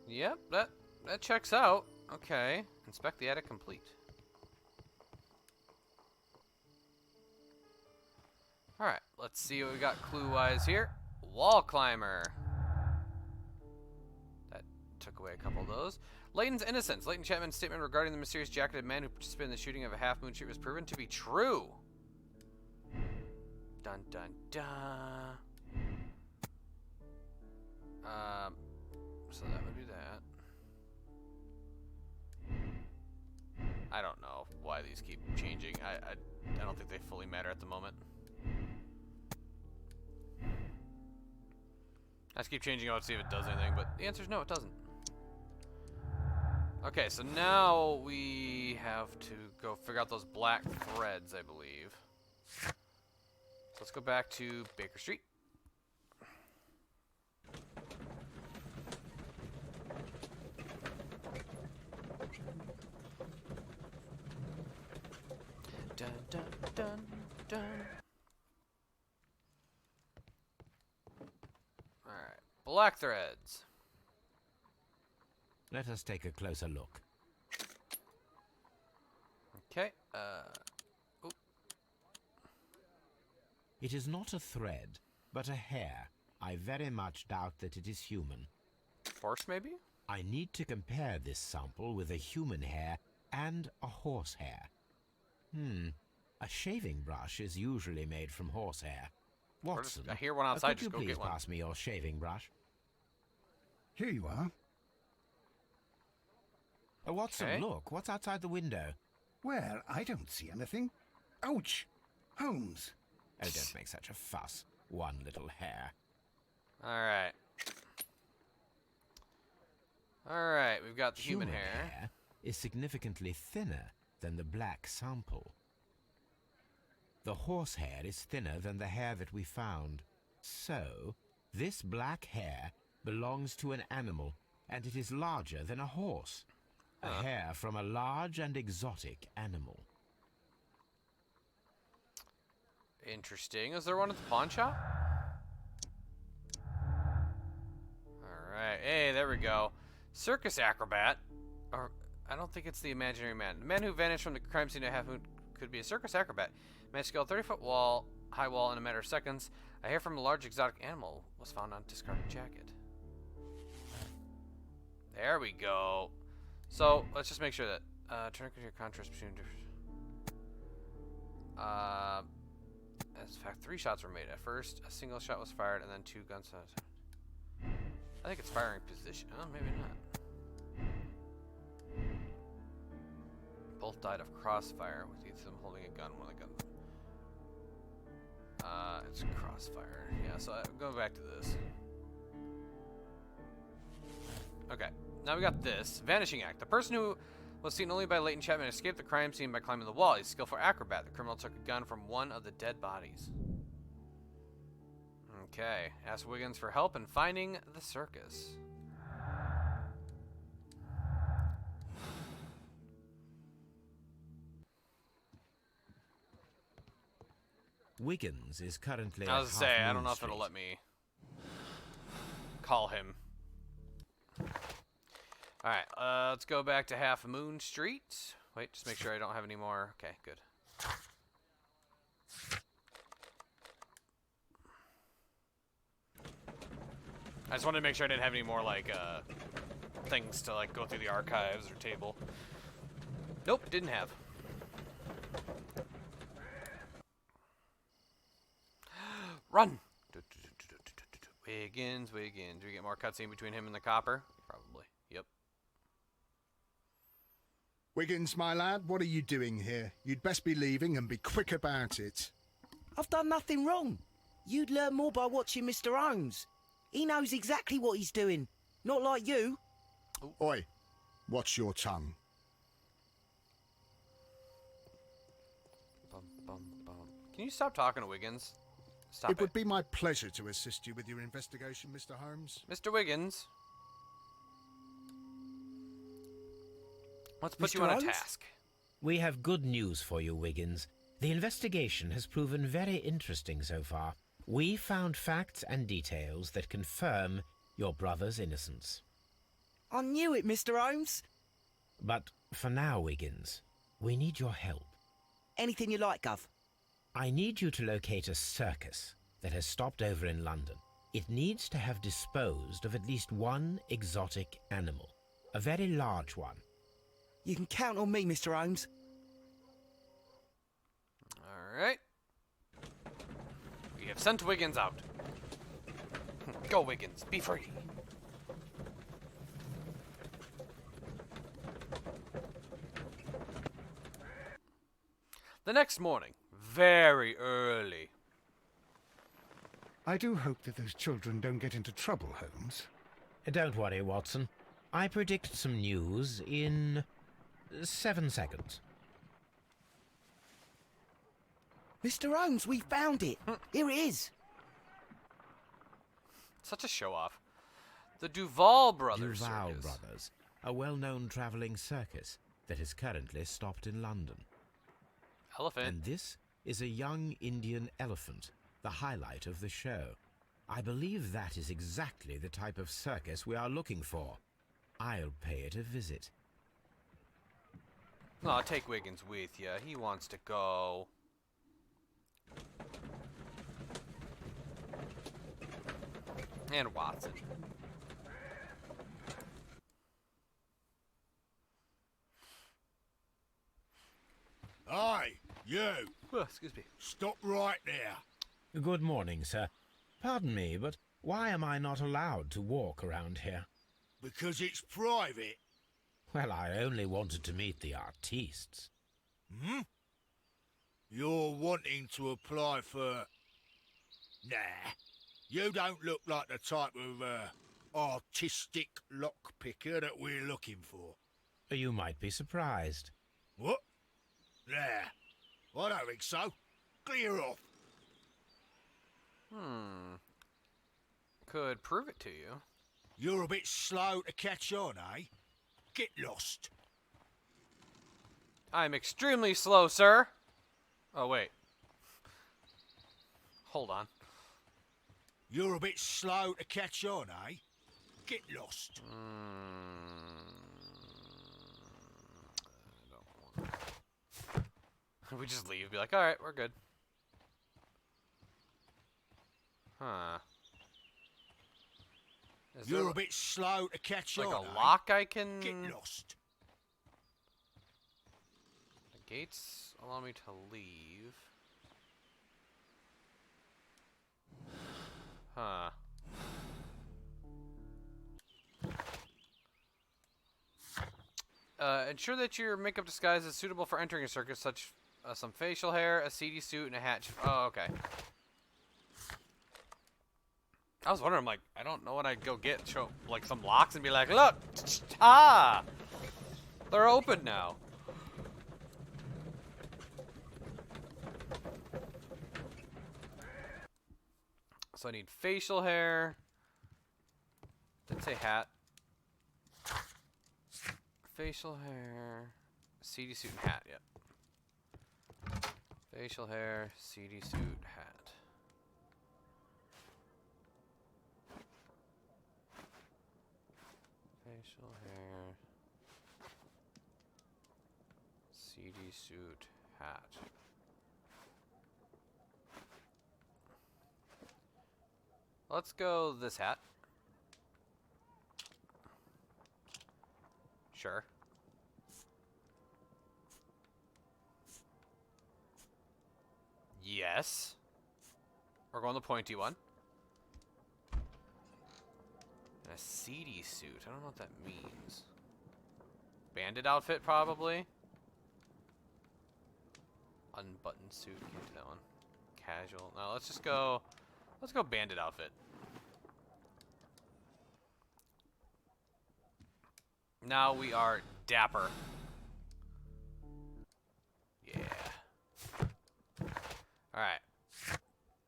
Yep, that checks out. Okay. Inspect the attic complete. Alright, let's see what we got clue-wise here. Wall climber. That took away a couple of those. Leighton's innocence. Leighton Chapman's statement regarding the mysterious jacketed man who participated in the shooting of a Half Moon Street was proven to be true. Dun dun dun. So that would be that. I don't know why these keep changing. I don't think they fully matter at the moment. I just keep changing out to see if it does anything, but the answer is no, it doesn't. Okay, so now we have to go figure out those black threads, I believe. So let's go back to Baker Street. Dun, dun, dun, dun. Alright, black threads. Let us take a closer look. Okay, oop. It is not a thread, but a hair. I very much doubt that it is human. Horse, maybe? I need to compare this sample with a human hair and a horse hair. A shaving brush is usually made from horsehair. Watson, I hear one outside, could you just go please get one. pass me your shaving brush? Here you are. Watson, Okay. look, what's outside the window? Well, I don't see anything. Ouch! Holmes! Oh, don't make such a fuss. One little hair. Alright. Alright, we've got the human hair. is significantly thinner than the black sample. The horsehair is thinner than the hair that we found. So, this black hair belongs to an animal, and it is larger than a horse. A hair from a large and exotic animal. Interesting. Is there one at the pawn shop? Alright. Hey, there we go. Circus acrobat. Or, I don't think it's the imaginary man. The man who vanished from the crime scene at Half Moon could be a circus acrobat. Managed to scale a 30-foot wall, high wall in a matter of seconds. A hair from a large exotic animal was found on a discarded jacket. There we go. So, let's just make sure that, turn your contrast between as a fact, 3 shots were made. At first, a single shot was fired, and then 2 gunshots. I think it's firing position. Oh, maybe not. Both died of crossfire, with each of them holding a gun. One of the gun. It's crossfire. Yeah, so go back to this. Okay, now we got this. Vanishing Act. The person who was seen only by Leighton Chapman escaped the crime scene by climbing the wall. He's a skillful acrobat. The criminal took a gun from one of the dead bodies. Okay, ask Wiggins for help in finding the circus. Wiggins is currently I at was gonna say, I Half don't know Moon if it'll Street. let me call him. Alright, let's go back to Half Moon Street. Wait, just make sure I don't have any more. Okay, good. I just wanted to make sure I didn't have any more, like, things to, like, go through the archives or table. Nope, didn't have. Run! Wiggins. Do we get more cutscene between him and the copper? Probably. Yep. Wiggins, my lad, what are you doing here? You'd best be leaving and be quick about it. I've done nothing wrong. You'd learn more by watching Mr. Holmes. He knows exactly what he's doing. Not like you. Oi, watch your tongue. Bum, bum, bum. Can you stop talking to Wiggins? Stop It would be my pleasure to assist you with your investigation, Mr. Holmes. Mr. Wiggins. Let's put Mr. you on a Holmes? task. We have good news for you, Wiggins. The investigation has proven very interesting so far. We found facts and details that confirm your brother's innocence. I knew it, Mr. Holmes. But for now, Wiggins, we need your help. Anything you like, Gov. I need you to locate a circus that has stopped over in London. It needs to have disposed of at least one exotic animal, a very large one. You can count on me, Mr. Holmes. Alright. We have sent Wiggins out. Go, Wiggins. Be free. The next morning, very early. I do hope that those children don't get into trouble, Holmes. Don't worry, Watson. I predict some news in 7 seconds. Mr. Holmes, we found it. Here it is. Such a show-off. The Duval Brothers Duval Circus. Brothers, a well-known travelling circus that is currently stopped in London. Elephant. And this is a young Indian elephant, the highlight of the show. I believe that is exactly the type of circus we are looking for. I'll pay it a visit. Aw, take Wiggins with you. He wants to go. And Watson. Aye, you. Oh, excuse me. Stop right there. Good morning, sir. Pardon me, but why am I not allowed to walk around here? Because it's private. Well, I only wanted to meet the artistes. Hmm? You're wanting to apply for... Nah. You don't look like the type of, artistic lockpicker that we're looking for. You might be surprised. What? Nah. I don't think so. Clear off. Could prove it to you. You're a bit slow to catch on, eh? Get lost. I'm extremely slow, sir. Oh, wait. Hold on. You're a bit slow to catch on, eh? Get lost. We just leave. Be like, all right, we're good. Huh. Is You're there a bit slow to catch like on, a eh? lock I can... Get lost. The gates allow me to leave. Huh. Ensure that your makeup disguise is suitable for entering a circus, such some facial hair, a seedy suit, and a hat. Oh, okay. I was wondering, like, I don't know what I'd go get. Show, like, some locks and be like, look! Ah! They're open now. So I need facial hair. Didn't say hat. Facial hair. Seedy suit and hat, yep. Facial hair, seedy suit, hat. Facial hair. Seedy suit, hat. Let's go this hat. Sure. Yes. We're going the pointy one. And a seedy suit. I don't know what that means. Bandit outfit, probably. Unbuttoned suit. Can't do that one. Casual. No, let's just go. Let's go bandit outfit. Now we are dapper. Yeah. Alright.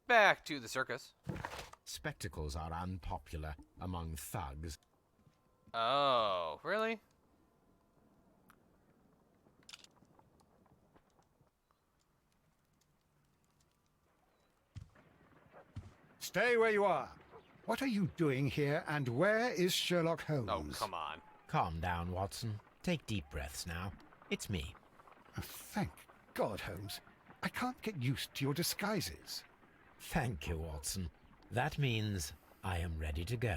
Back to the circus. Spectacles are unpopular among thugs. Oh, really? Stay where you are. What are you doing here, and where is Sherlock Holmes? Oh, come on. Calm down, Watson. Take deep breaths now. It's me. Thank God, Holmes. I can't get used to your disguises. Thank you, Watson. That means I am ready to go.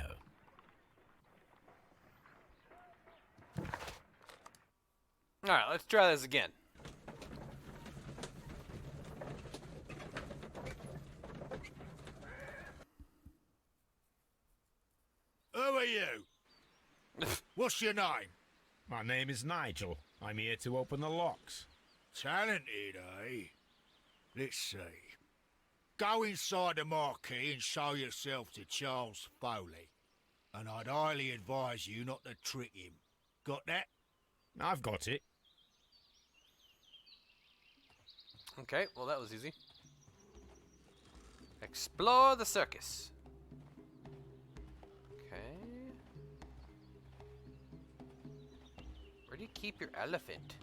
Alright, let's try this again. Who are you? What's your name? My name is Nigel. I'm here to open the locks. Talented, eh? Let's see. Go inside the marquee and show yourself to Charles Foley. And I'd highly advise you not to trick him. Got that? I've got it. Okay, well that was easy. Explore the circus. Okay. Where do you keep your elephant?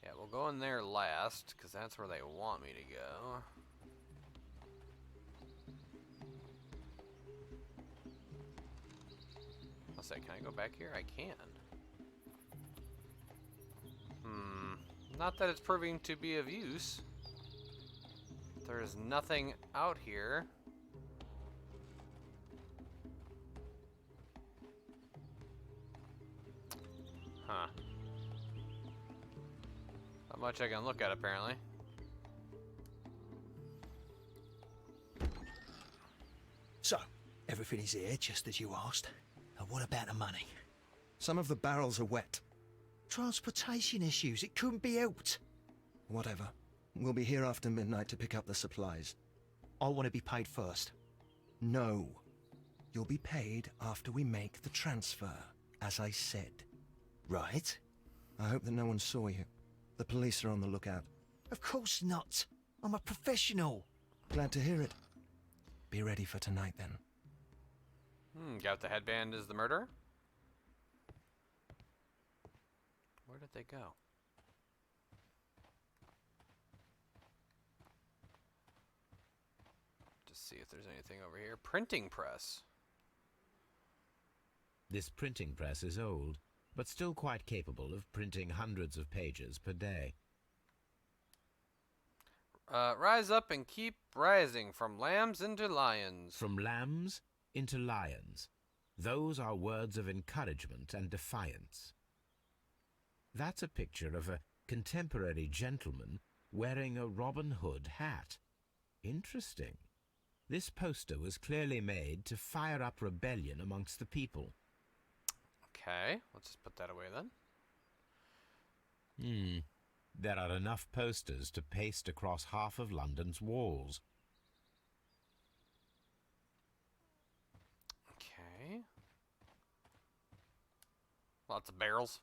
Yeah, we'll go in there last, because that's where they want me to go. I'll say, can I go back here? I can. Not that it's proving to be of use. There is nothing out here. Huh. Not much I can look at, apparently. So, everything is here, just as you asked. And what about the money? Some of the barrels are wet. Transportation issues, it couldn't be helped. Whatever. We'll be here after midnight to pick up the supplies. I want to be paid first. No. You'll be paid after we make the transfer, as I said. Right? I hope that no one saw you. The police are on the lookout. Of course not. I'm a professional. Glad to hear it. Be ready for tonight, then. Got the headband as the murderer? Where did they go? Just see if there's anything over here. Printing press. This printing press is old, but still quite capable of printing hundreds of pages per day. Rise up and keep rising, from lambs into lions. From lambs into lions. Those are words of encouragement and defiance. That's a picture of a contemporary gentleman wearing a Robin Hood hat. Interesting. This poster was clearly made to fire up rebellion amongst the people. Okay, let's just put that away then. There are enough posters to paste across half of London's walls. Okay. Lots of barrels.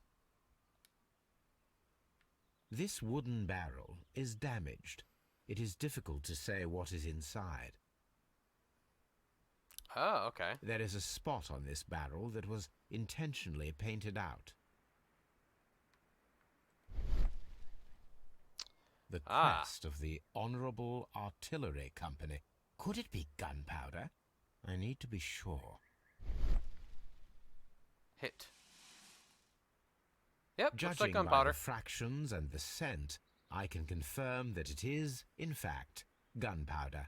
This wooden barrel is damaged. It is difficult to say what is inside. Oh, okay. There is a spot on this barrel that was intentionally painted out. The crest of the Honourable Artillery Company. Could it be gunpowder? I need to be sure. Hit. Yep, looks like Judging by gunpowder. the fractions and the scent, I can confirm that it is, in fact, gunpowder.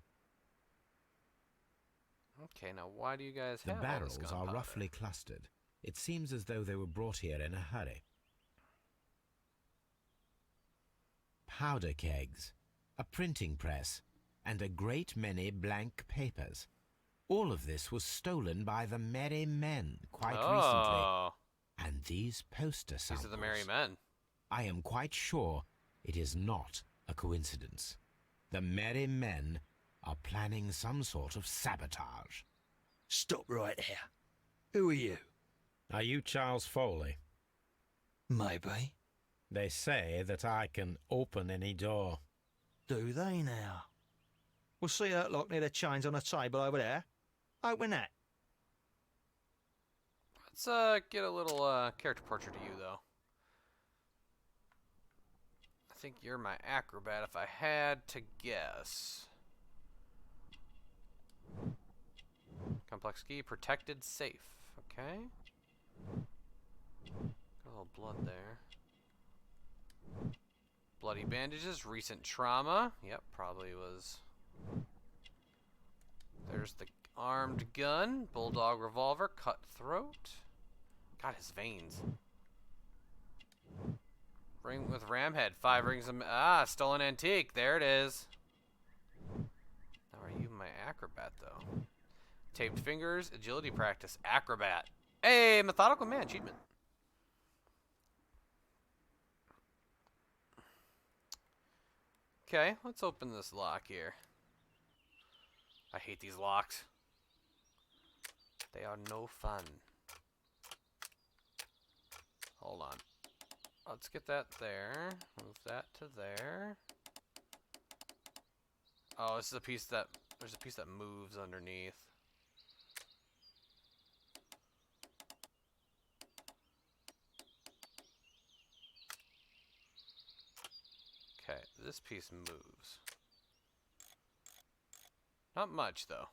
Okay, now why do you guys The have all this barrels gunpowder? are roughly clustered. It seems as though they were brought here in a hurry. Powder kegs, a printing press, and a great many blank papers. All of this was stolen by the Merry Men quite recently. And these poster samples. These are the Merry Men. I am quite sure it is not a coincidence. The Merry Men are planning some sort of sabotage. Stop right there. Who are you? Are you Charles Foley? Maybe. They say that I can open any door. Do they now? We'll see that lock near the chains on the table over there. Open that. Let's get a little character portrait of you, though. I think you're my acrobat if I had to guess. Complex key, protected, safe. Okay. Got a little blood there. Bloody bandages, recent trauma. Yep, probably was. There's the armed gun, bulldog revolver, cutthroat. God, his veins. Ring with ramhead, 5 rings of... stolen antique. There it is. Now, are you my acrobat, though? Taped fingers, agility practice, acrobat. Hey, methodical man, achievement. Okay, let's open this lock here. I hate these locks. They are no fun. Hold on. Let's get that there. Move that to there. Oh, this is a piece that... There's a piece that moves underneath. Okay, this piece moves. Not much, though.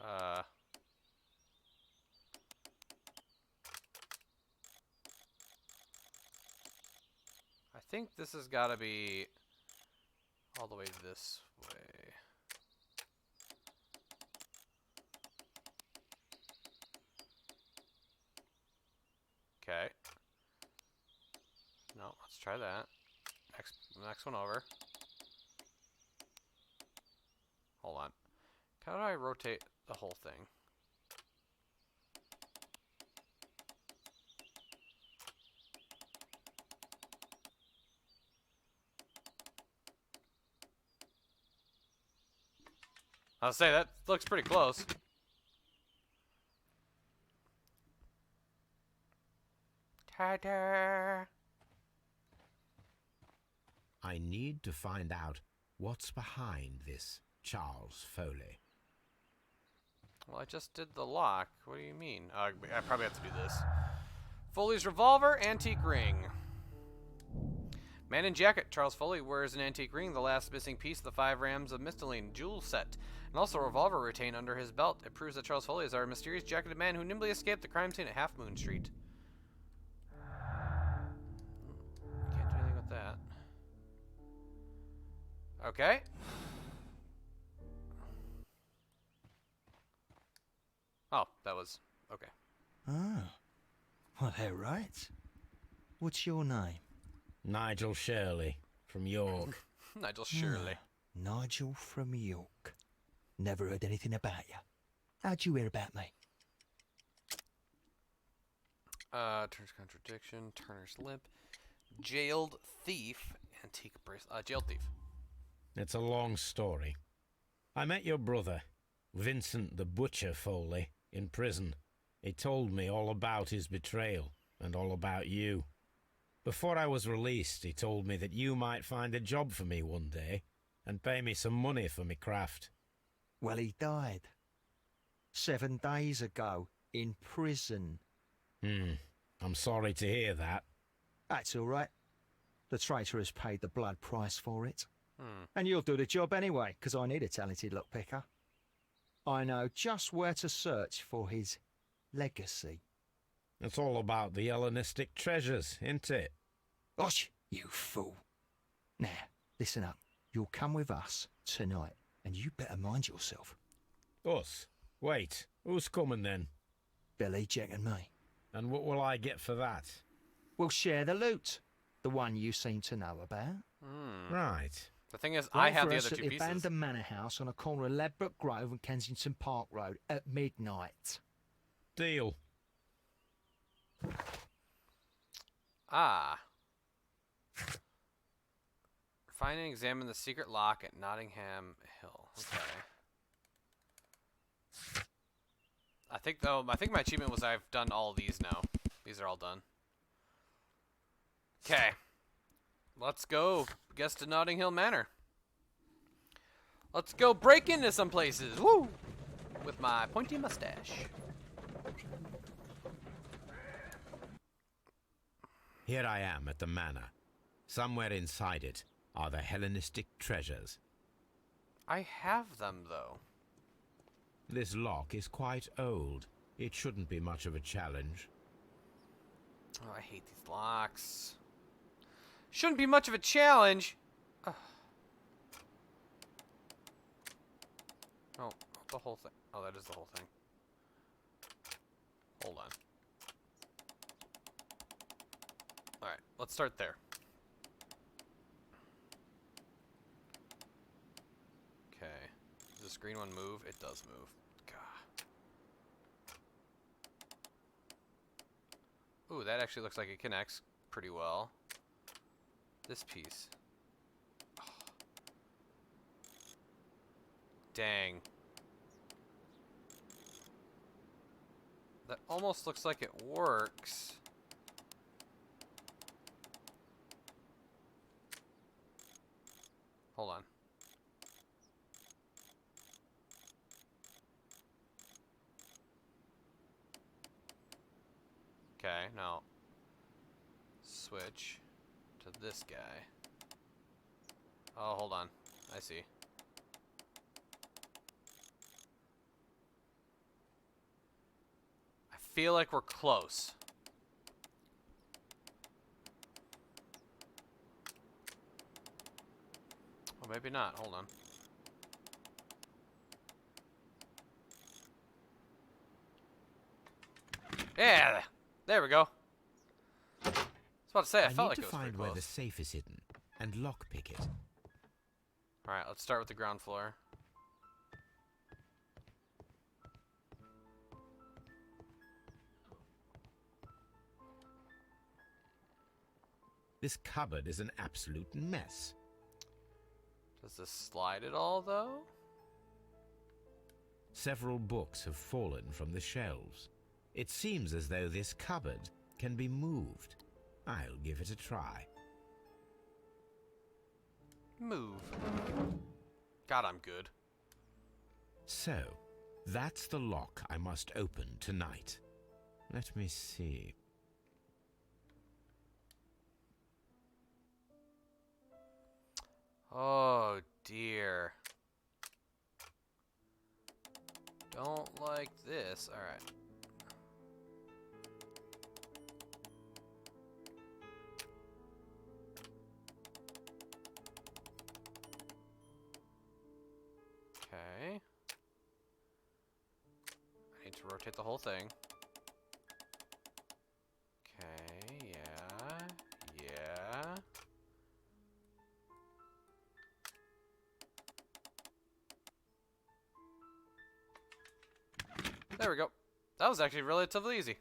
I think this has got to be all the way this way. Okay. No, let's try that. Next one over. Hold on. How do I rotate the whole thing? I'll say that looks pretty close. Ta-da! I need to find out what's behind this Charles Foley. Well, I just did the lock. What do you mean? I probably have to do this. Foley's revolver, antique ring. Man in jacket. Charles Foley wears an antique ring, the last missing piece of the 5 rams of Mystiline jewel set, and also a revolver retained under his belt. It proves that Charles Foley is our mysterious jacketed man who nimbly escaped the crime scene at Half Moon Street. Can't do anything with that. Okay. Oh, that was... okay. Ah. Well, they're right. What's your name? Nigel Shirley, from York. Nigel Shirley. Nigel from York. Never heard anything about you. How'd you hear about me? Turner's contradiction, Turner's limp, jailed thief, antique bracelet, jailed thief. It's a long story. I met your brother, Vincent the Butcher Foley, in prison. He told me all about his betrayal and all about you. Before I was released, he told me that you might find a job for me one day and pay me some money for me craft. Well, he died. 7 days ago, in prison. I'm sorry to hear that. That's all right. The traitor has paid the blood price for it. And you'll do the job anyway, because I need a talented lockpicker. I know just where to search for his legacy. It's all about the Hellenistic treasures, isn't it? Osh, you fool. Now, listen up. You'll come with us tonight, and you better mind yourself. Us? Wait, who's coming then? Billy, Jack and me. And what will I get for that? We'll share the loot. The one you seem to know about. Right. The thing is, Wait I have for the us other at two the pieces. abandoned manor house on a corner of Ladbroke Grove and Kensington Park Road at midnight. Deal. Ah. Find and examine the secret lock at Nottingham Hill. Okay. I think my achievement was I've done all these now. These are all done. Okay. Let's go. Guess to Notting Hill Manor. Let's go break into some places. Woo! With my pointy mustache. Here I am at the manor. Somewhere inside it are the Hellenistic treasures. I have them, though. This lock is quite old. It shouldn't be much of a challenge. Oh, I hate these locks. Shouldn't be much of a challenge. Ugh. Oh, the whole thing. Oh, that is the whole thing. Hold on. Alright, let's start there. Okay. Does this green one move? It does move. God. Ooh, that actually looks like it connects pretty well. This piece. Oh. Dang. That almost looks like it works. Hold on. Okay, now switch to this guy. Oh, hold on. I see. I feel like we're close. Well, maybe not. Hold on. Yeah, there we go. I was about to say, I felt like need it to was pretty find where the close. safe is hidden and lockpick it. All right, let's start with the ground floor. This cupboard is an absolute mess. Does this slide at all, though? Several books have fallen from the shelves. It seems as though this cupboard can be moved. I'll give it a try. Move. God, I'm good. So, that's the lock I must open tonight. Let me see. Oh, dear. Don't like this. All right. Okay. I need to rotate the whole thing. Okay, yeah. Yeah. There we go. That was actually relatively easy.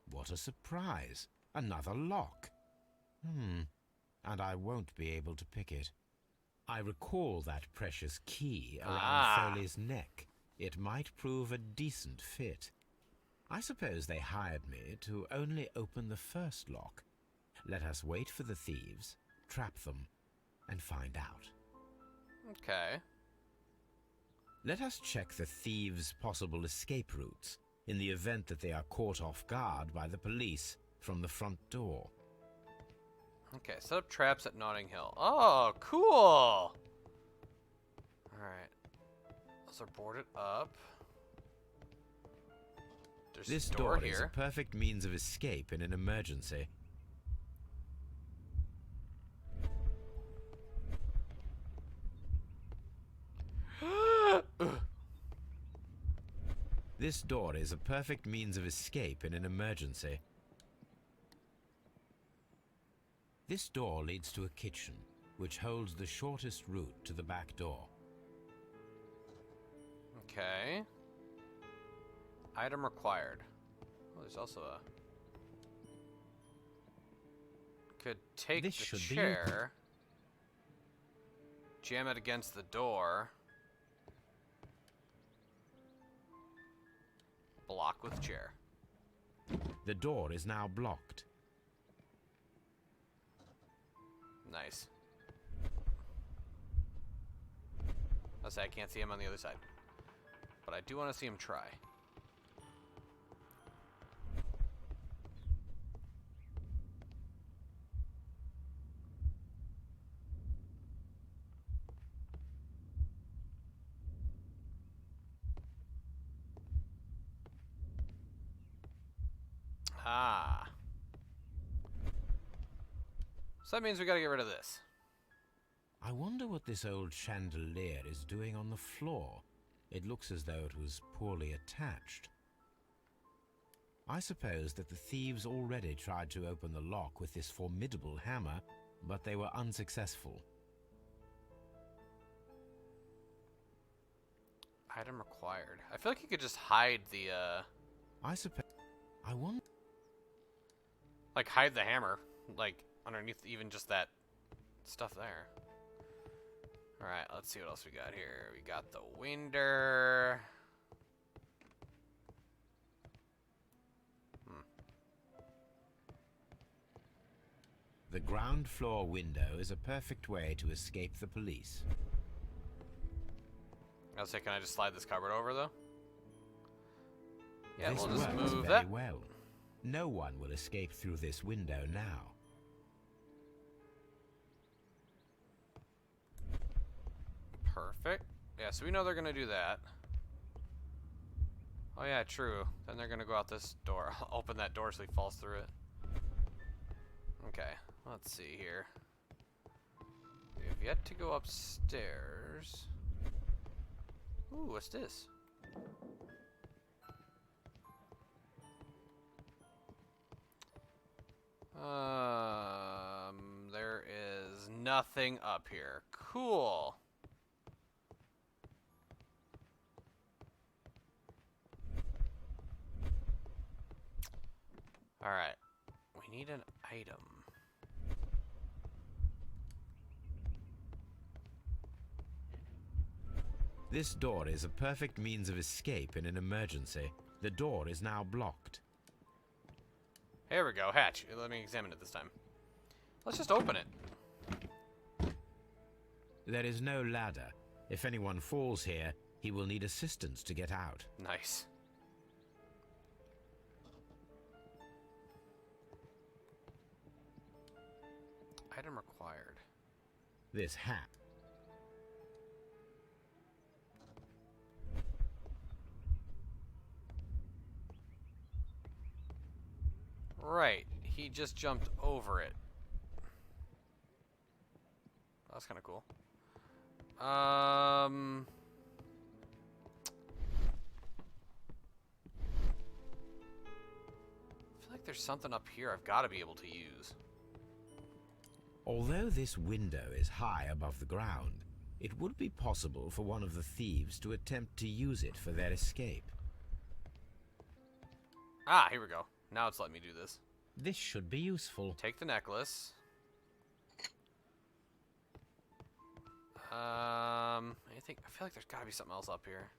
What a surprise. Another lock. And I won't be able to pick it. I recall that precious key around Foley's neck. It might prove a decent fit. I suppose they hired me to only open the first lock. Let us wait for the thieves, trap them, and find out. Okay. Let us check the thieves' possible escape routes in the event that they are caught off guard by the police from the front door. Okay, set up traps at Notting Hill. Oh, cool! Alright. Those are boarded up. There's This a door door is a here. perfect means of escape in an emergency. This door is a perfect means of escape in an emergency. This door leads to a kitchen, which holds the shortest route to the back door. Okay. Item required. Oh, there's also a... Could take This the should be chair, jam it against the door, block with chair. The door is now blocked. Nice. I'll say I can't see him on the other side, but I do want to see him try. Ah. So that means we gotta get rid of this. I wonder what this old chandelier is doing on the floor. It looks as though it was poorly attached. I suppose that the thieves already tried to open the lock with this formidable hammer, but they were unsuccessful. Item required. I feel like you could just hide the, I wonder... like, hide the hammer. Like, underneath even just that stuff there. Alright, let's see what else we got here. We got the winder. The ground floor window is a perfect way to escape the police. I was saying, can I just slide this cupboard over, though? Yeah, This we'll just works move very that. well. No one will escape through this window now. Perfect. Yeah, so we know they're gonna do that. Oh yeah, true. Then they're gonna go out this door. Open that door so he falls through it. Okay, let's see here. We have yet to go upstairs. Ooh, what's this? There is nothing up here. Cool. Alright. We need an item. This door is a perfect means of escape in an emergency. The door is now blocked. Here we go, hatch. Let me examine it this time. Let's just open it. There is no ladder. If anyone falls here, he will need assistance to get out. Nice. Item required. This hat. Right. He just jumped over it. That's kind of cool. I feel like there's something up here I've got to be able to use. Although this window is high above the ground, it would be possible for one of the thieves to attempt to use it for their escape. Ah, here we go. Now it's letting me do this. This should be useful. Take the necklace. I feel like there's gotta be something else up here.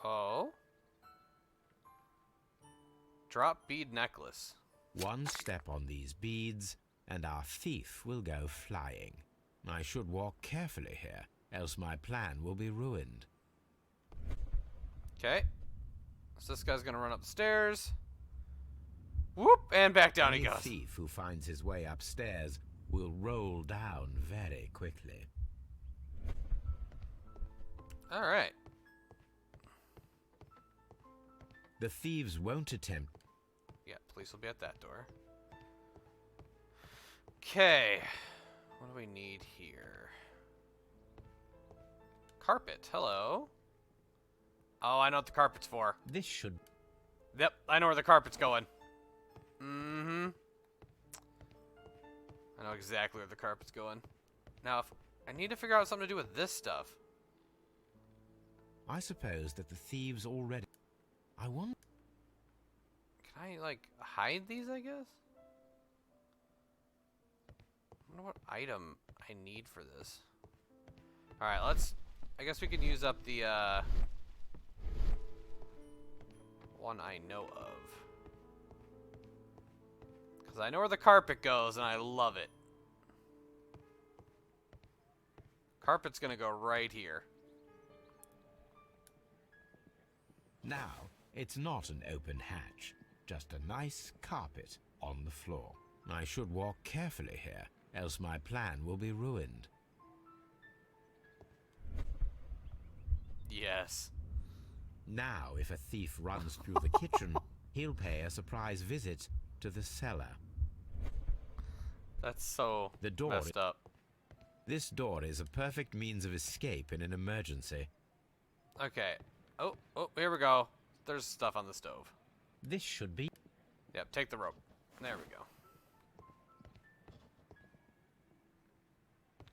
Oh. Drop bead necklace. One step on these beads, and our thief will go flying. I should walk carefully here, else my plan will be ruined. Okay. So this guy's gonna run up the stairs. Whoop! And back down he Any goes. thief who finds his way upstairs will roll down very quickly. Alright. The thieves won't attempt. Yeah, police will be at that door. Okay. What do we need here? Carpet. Hello. Oh, I know what the carpet's for. This should... Yep, I know where the carpet's going. Mm-hmm. I know exactly where the carpet's going. Now, if I need to figure out something to do with this stuff. I suppose that the thieves already... I wonder... Can I, like, hide these, I guess? I wonder what item I need for this. Alright, let's... I guess we can use up the, one I know of. Because I know where the carpet goes, and I love it. Carpet's gonna go right here. Now, it's not an open hatch, just a nice carpet on the floor. I should walk carefully here, else my plan will be ruined. Yes. Now, if a thief runs through the kitchen, he'll pay a surprise visit to the cellar. That's so The door messed up. This door is a perfect means of escape in an emergency. Okay. Oh, here we go. There's stuff on the stove. This should be... Yep, take the rope. There we go.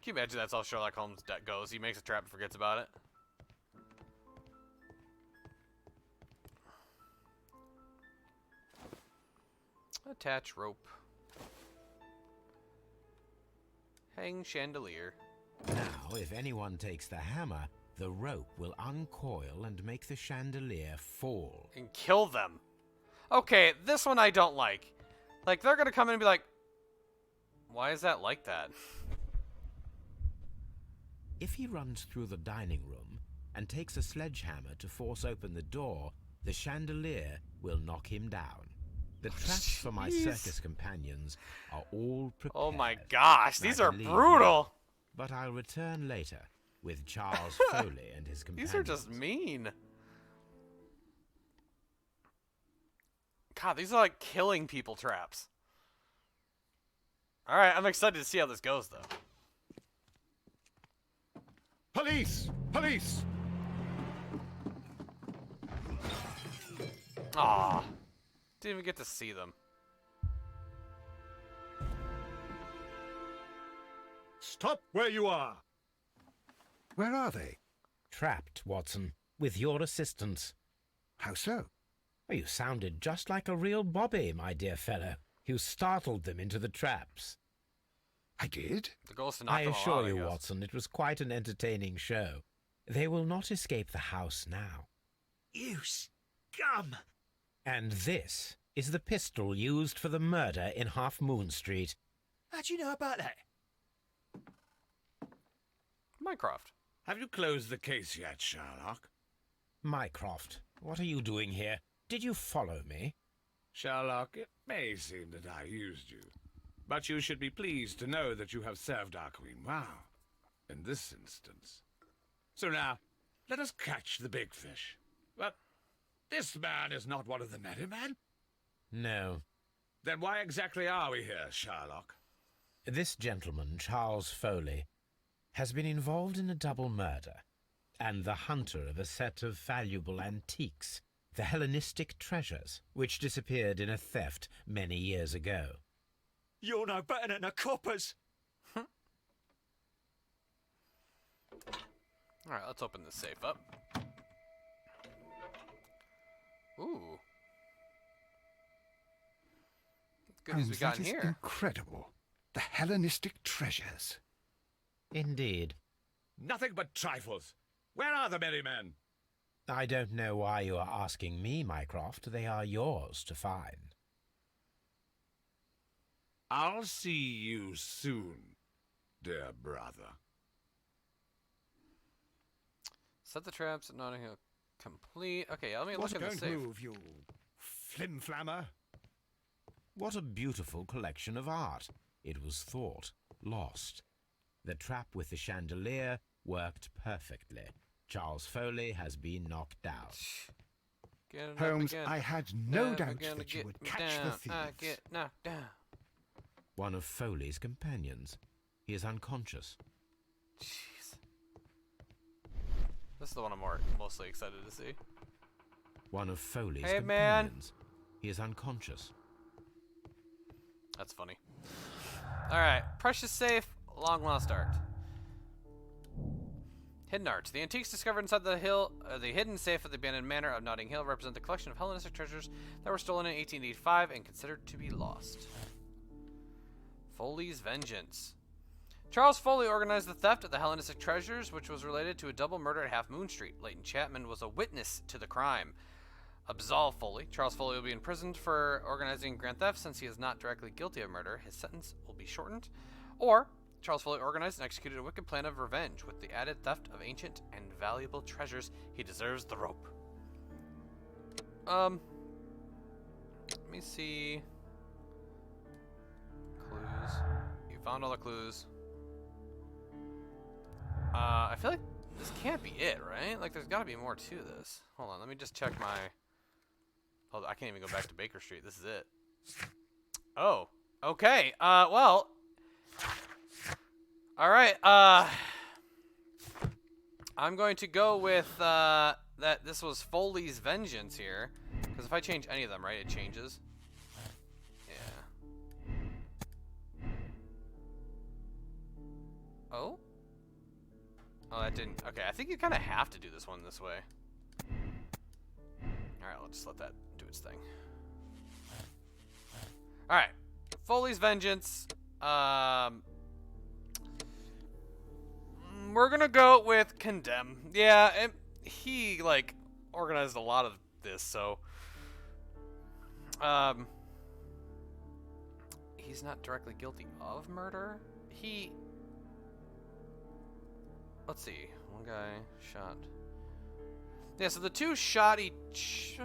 Can you imagine that's how Sherlock Holmes goes? He makes a trap and forgets about it. Attach rope. Hang chandelier. Now, if anyone takes the hammer, the rope will uncoil and make the chandelier fall. And kill them. Okay, this one I don't like. Like, they're gonna come in and be like, why is that like that? If he runs through the dining room and takes a sledgehammer to force open the door, the chandelier will knock him down. The traps for my circus companions are all prepared. Oh my gosh, these are believe brutal. me, but I'll return later with Charles Foley and his companions. These are just mean. God, these are like killing people traps. Alright, I'm excited to see how this goes, though. Police! Police! Aw. Didn't even get to see them. Stop where you are! Where are they? Trapped, Watson, with your assistance. How so? You sounded just like a real Bobby, my dear fellow. You startled them into the traps. I did? The goal is to knock I them all assure out, I you, guess. Watson, it was quite an entertaining show. They will not escape the house now. You scum! And this is the pistol used for the murder in Half Moon Street. How do you know about that? Mycroft. Have you closed the case yet, Sherlock? Mycroft, what are you doing here? Did you follow me? Sherlock, it may seem that I used you, but you should be pleased to know that you have served our queen well, in this instance. So now, let us catch the big fish. But this man is not one of the merry men. No. Then why exactly are we here, Sherlock? This gentleman, Charles Foley, has been involved in a double murder, and the hunter of a set of valuable antiques, the Hellenistic treasures, which disappeared in a theft many years ago. You're no better than the coppers. Alright, let's open this safe up. Ooh. What goodies And we got that in is here? incredible. The Hellenistic treasures. Indeed. Nothing but trifles. Where are the merry men? I don't know why you are asking me, Mycroft. They are yours to find. I'll see you soon, dear brother. Set the traps at Notting Hill complete. Okay, let me look What, in the don't safe. move, you flimflammer. What a beautiful collection of art. It was thought lost. The trap with the chandelier worked perfectly. Charles Foley has been knocked down. Get it up Holmes, again. I had no Never doubt gonna that you get would me catch down. the I thieves. get knocked down. One of Foley's companions. He is unconscious. Jeez. This is the one I'm mostly excited to see. One of Foley's Hey, man. companions. He is unconscious. That's funny. Alright, precious safe, long lost art. Hidden art. The antiques discovered inside the hidden safe of the abandoned manor of Notting Hill represent the collection of Hellenistic treasures that were stolen in 1885 and considered to be lost. Foley's Vengeance. Charles Foley organized the theft of the Hellenistic treasures, which was related to a double murder at Half Moon Street. Leighton Chapman was a witness to the crime. Absolve Foley. Charles Foley will be imprisoned for organizing grand theft since he is not directly guilty of murder. His sentence will be shortened. Or, Charles Foley organized and executed a wicked plan of revenge. With the added theft of ancient and valuable treasures, he deserves the rope. Let me see. Clues. You found all the clues. I feel like this can't be it, right? Like, there's got to be more to this. Hold on, let me just check my... Oh, I can't even go back to Baker Street. This is it. Oh, okay. Well... Alright, I'm going to go with, that this was Foley's Vengeance here. Because if I change any of them, right, it changes. Yeah. Oh? Oh, that didn't... Okay, I think you kind of have to do this one this way. Alright, let's just let that do its thing. Alright. Foley's Vengeance. We're gonna go with Condemn. Yeah, he, like, organized a lot of this, so... He's not directly guilty of murder. Let's see. One guy shot. Yeah, so the two shot each...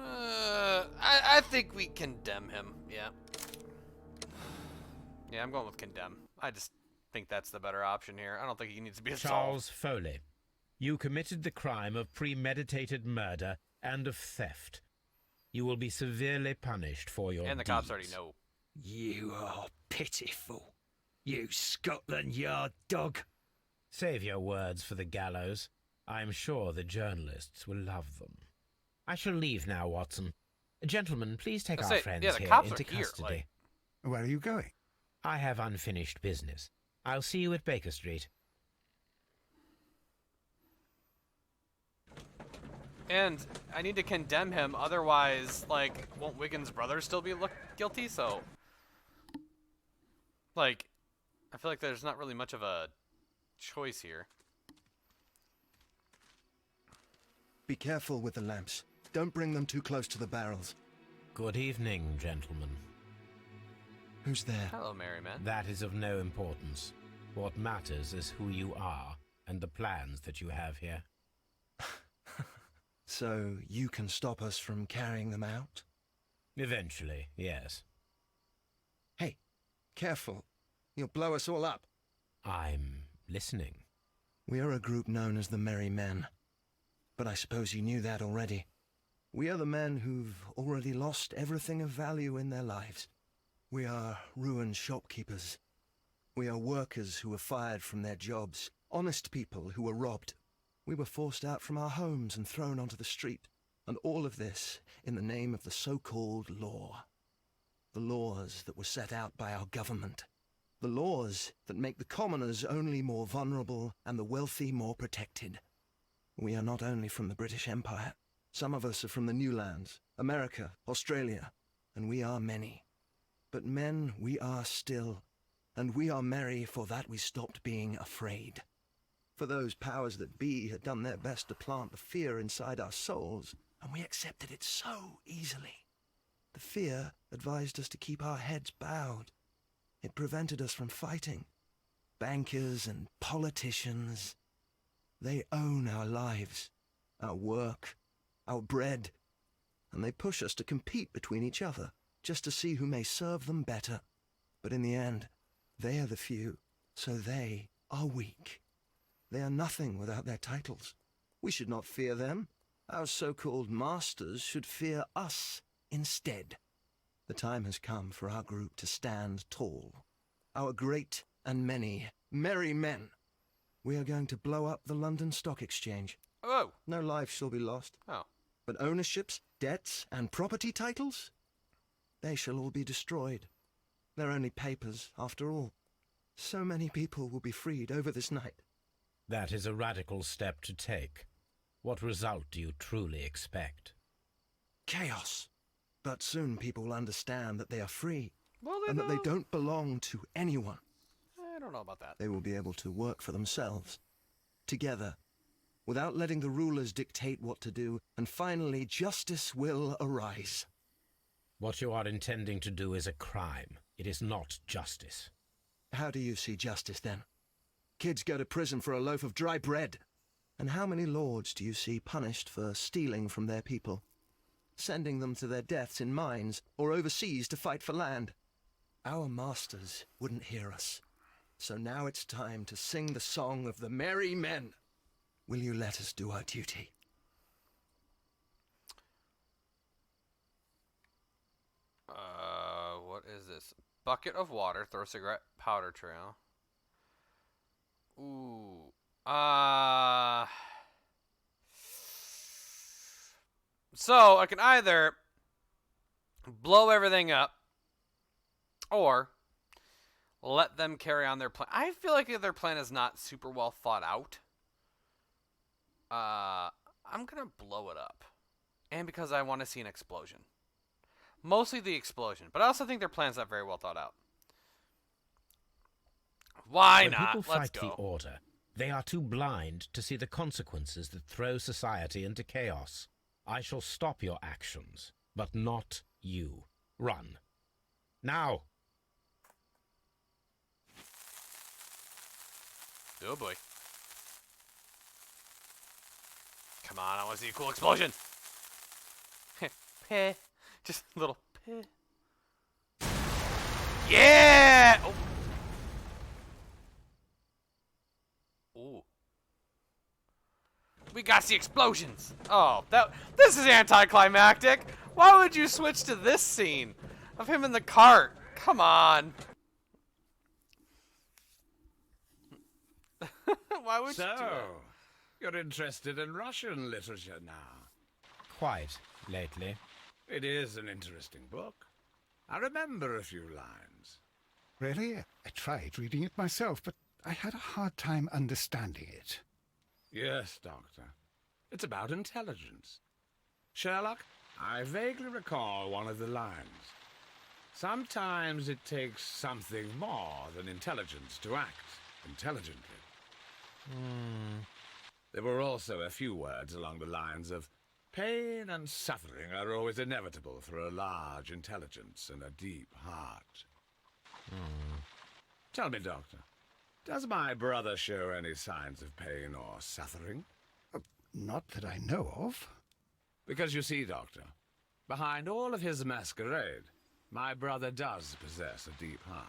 I think we condemn him. Yeah. Yeah, I'm going with condemn. I just think that's the better option here. I don't think he needs to be absolved. Charles Foley, you committed the crime of premeditated murder and of theft. You will be severely punished for your And the deeds. cops already know. You are pitiful. You Scotland Yard dog. Save your words for the gallows. I am sure the journalists will love them. I shall leave now, Watson. Gentlemen, please take our friends yeah, the here cops into are here, custody. like- Where are you going? I have unfinished business. I'll see you at Baker Street. And I need to condemn him, otherwise, like, won't Wiggins' brother still be guilty? So, like, I feel like there's not really much of a choice here. Be careful with the lamps. Don't bring them too close to the barrels. Good evening, gentlemen. Who's there? Hello, Merryman. That is of no importance. What matters is who you are and the plans that you have here. So you can stop us from carrying them out? Eventually, yes. Hey, careful. You'll blow us all up. I'm listening. We are a group known as the Merry Men. But I suppose you knew that already. We are the men who've already lost everything of value in their lives. We are ruined shopkeepers. We are workers who were fired from their jobs. Honest people who were robbed. We were forced out from our homes and thrown onto the street. And all of this in the name of the so-called law. the laws that were set out by our government. The laws that make the commoners only more vulnerable and the wealthy more protected. We are not only from the British Empire. Some of us are from the New Lands, America, Australia, and we are many. But men we are still, and we are merry for that we stopped being afraid. For those powers that be had done their best to plant the fear inside our souls, and we accepted it so easily. The fear advised us to keep our heads bowed. It prevented us from fighting. Bankers and politicians, they own our lives, our work, our bread, and they push us to compete between each other, just to see who may serve them better. But in the end, they are the few, so they are weak. They are nothing without their titles. We should not fear them. Our so-called masters should fear us instead. The time has come for our group to stand tall. Our great and many merry men. We are going to blow up the London Stock Exchange. Oh. No life shall be lost. Oh. But ownerships, debts, and property titles? They shall all be destroyed. They're only papers, after all. So many people will be freed over this night. That is a radical step to take. What result do you truly expect? Chaos. But soon people will understand that they are free, Well, and that they don't belong to anyone. I don't know about that. They will be able to work for themselves, together, without letting the rulers dictate what to do, and finally justice will arise. What you are intending to do is a crime. It is not justice. How do you see justice, then? Kids go to prison for a loaf of dry bread. And how many lords do you see punished for stealing from their people, sending them to their deaths in mines or overseas to fight for land? Our masters wouldn't hear us. So now it's time to sing the song of the merry men. Will you let us do our duty? What is this? Bucket of water, throw cigarette powder trail. Ooh. So I can either blow everything up or let them carry on their plan. I feel like their plan is not super well thought out. I'm gonna blow it up. And because I want to see an explosion. Mostly the explosion, but I also think their plan's not very well thought out. Why when not? People Let's fight go. the order. They are too blind to see the consequences that throw society into chaos. I shall stop your actions, but not you. Run. Now! Oh boy. Come on, I want to see a cool explosion. Peh. Just a little peh. Yeah! Oh. Ooh. We got the explosions. Oh, this is anticlimactic. Why would you switch to this scene of him in the cart? Come on. Why would you do it? You're interested in Russian literature now. Quite lately. It is an interesting book. I remember a few lines. Really? I tried reading it myself, but I had a hard time understanding it. Yes, Doctor. It's about intelligence. Sherlock, I vaguely recall one of the lines. Sometimes it takes something more than intelligence to act intelligently. There were also a few words along the lines of, pain and suffering are always inevitable for a large intelligence and a deep heart. Tell me, Doctor, does my brother show any signs of pain or suffering? Not that I know of. Because you see, Doctor, behind all of his masquerade, my brother does possess a deep heart.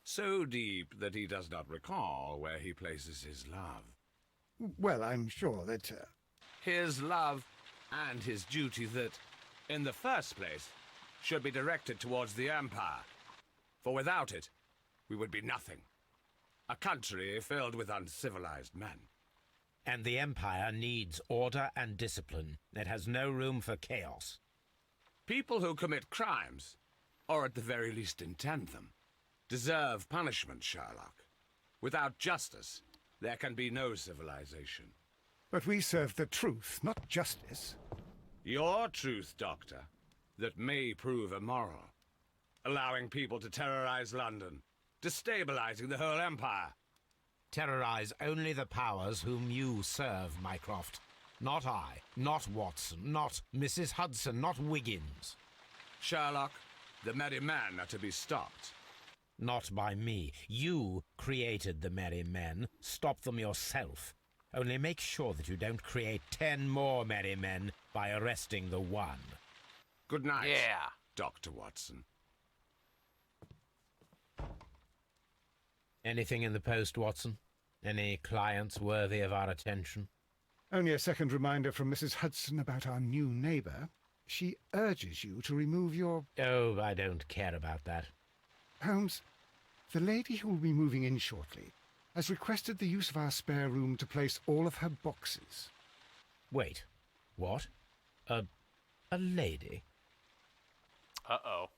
So deep that he does not recall where he places his love. Well, I'm sure that... His love and his duty that, in the first place, should be directed towards the Empire. For without it, we would be nothing. A country filled with uncivilized men. And the Empire needs order and discipline. It has no room for chaos. People who commit crimes or at the very least intend them, deserve punishment, Sherlock. Without justice, there can be no civilization. But we serve the truth, not justice. Your truth, Doctor, that may prove immoral. Allowing people to terrorize London, destabilizing the whole empire. Terrorize only the powers whom you serve, Mycroft. Not I, not Watson, not Mrs. Hudson, not Wiggins. Sherlock, the merry men are to be stopped. Not by me. You created the merry men. Stop them yourself. Only make sure that you don't create 10 more merry men by arresting the one. Good night, Yeah. Dr. Watson. Anything in the post, Watson? Any clients worthy of our attention? Only a second reminder from Mrs. Hudson about our new neighbour. She urges you to remove your... Oh, I don't care about that. Holmes, the lady who will be moving in shortly has requested the use of our spare room to place all of her boxes. Wait, what? A lady? Uh-oh.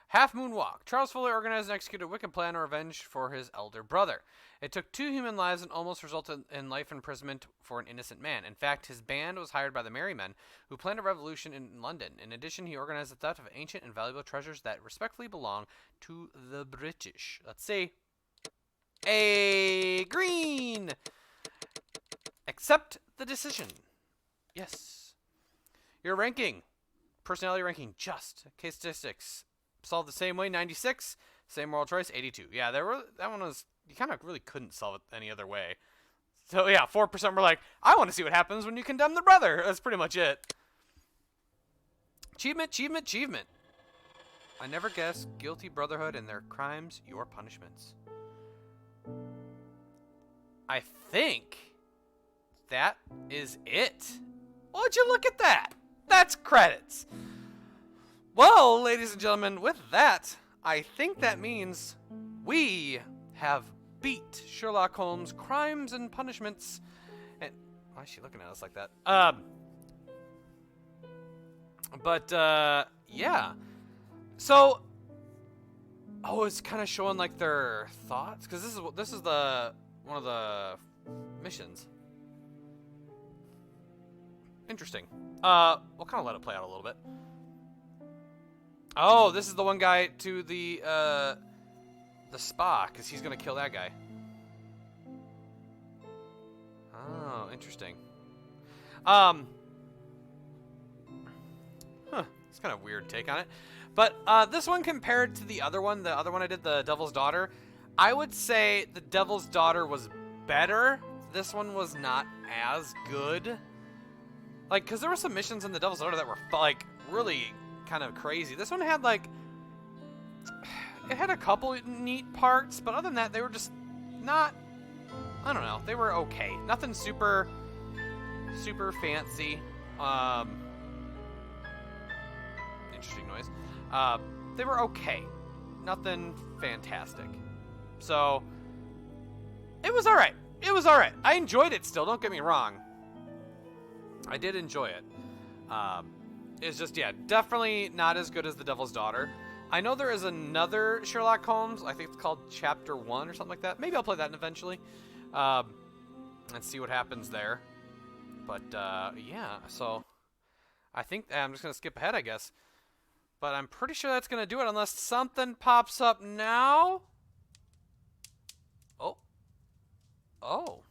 Half Moon Walk. Charles Foley organized and executed a wicked plan of revenge for his elder brother. It took 2 human lives and almost resulted in life imprisonment for an innocent man. In fact, his band was hired by the Merry Men, who planned a revolution in London. In addition, he organized the theft of ancient and valuable treasures that respectfully belong to the British. Let's see. A green! Accept the decision. Yes. Your ranking. Personality ranking, just. Case statistics. Solved the same way, 96. Same moral choice, 82. Yeah, that one was, you kind of really couldn't solve it any other way. So yeah, 4% were like, I want to see what happens when you condemn the brother. That's pretty much it. Achievement, achievement, achievement. I never guessed guilty brotherhood and their crimes, your punishments. I think that is it. Would you look at that? That's credits. Well, ladies and gentlemen, with that, I think that means we have beat Sherlock Holmes' Crimes and Punishments. And why is she looking at us like that? Yeah. So, it's kind of showing like their thoughts, because this is the one of the missions. Interesting. We'll kind of let it play out a little bit. Oh, this is the one guy to the spa, because he's going to kill that guy. Oh, interesting. It's kind of a weird take on it. But this one compared to the other one I did, the Devil's Daughter, I would say the Devil's Daughter was better. This one was not as good. Like, because there were some missions in the Devil's Daughter that were, like, really kind of crazy. This one had, like, it had a couple neat parts, but other than that, they were just not, I don't know, they were okay. Nothing super fancy. Interesting noise. They were okay. Nothing fantastic. So, it was alright. It was alright. I enjoyed it still, don't get me wrong. I did enjoy it. It's just, yeah, definitely not as good as The Devil's Daughter. I know there is another Sherlock Holmes. I think it's called Chapter 1 or something like that. Maybe I'll play that eventually. And see what happens there. But, yeah, so I think I'm just going to skip ahead, I guess. But I'm pretty sure that's going to do it unless something pops up now. Oh. Oh.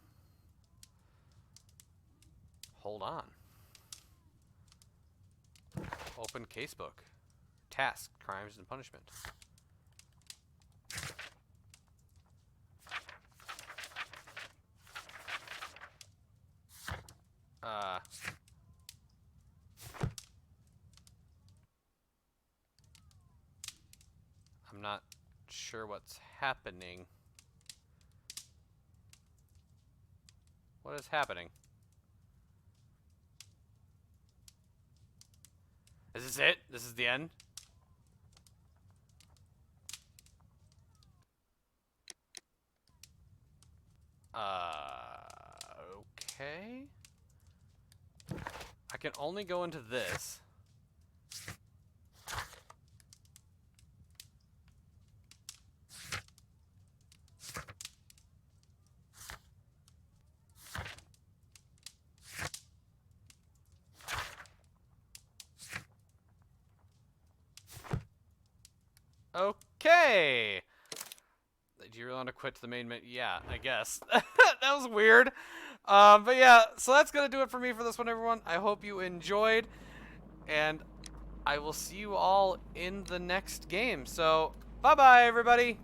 Hold on. Open casebook. Task, crimes and punishment. I'm not sure what's happening. What is happening? Is this it? This is the end? Okay. I can only go into this. Okay. Do you really want to quit the main menu? Yeah, I guess. That was weird. But yeah, so that's going to do it for me for this one, everyone. I hope you enjoyed. And I will see you all in the next game. So, bye-bye, everybody.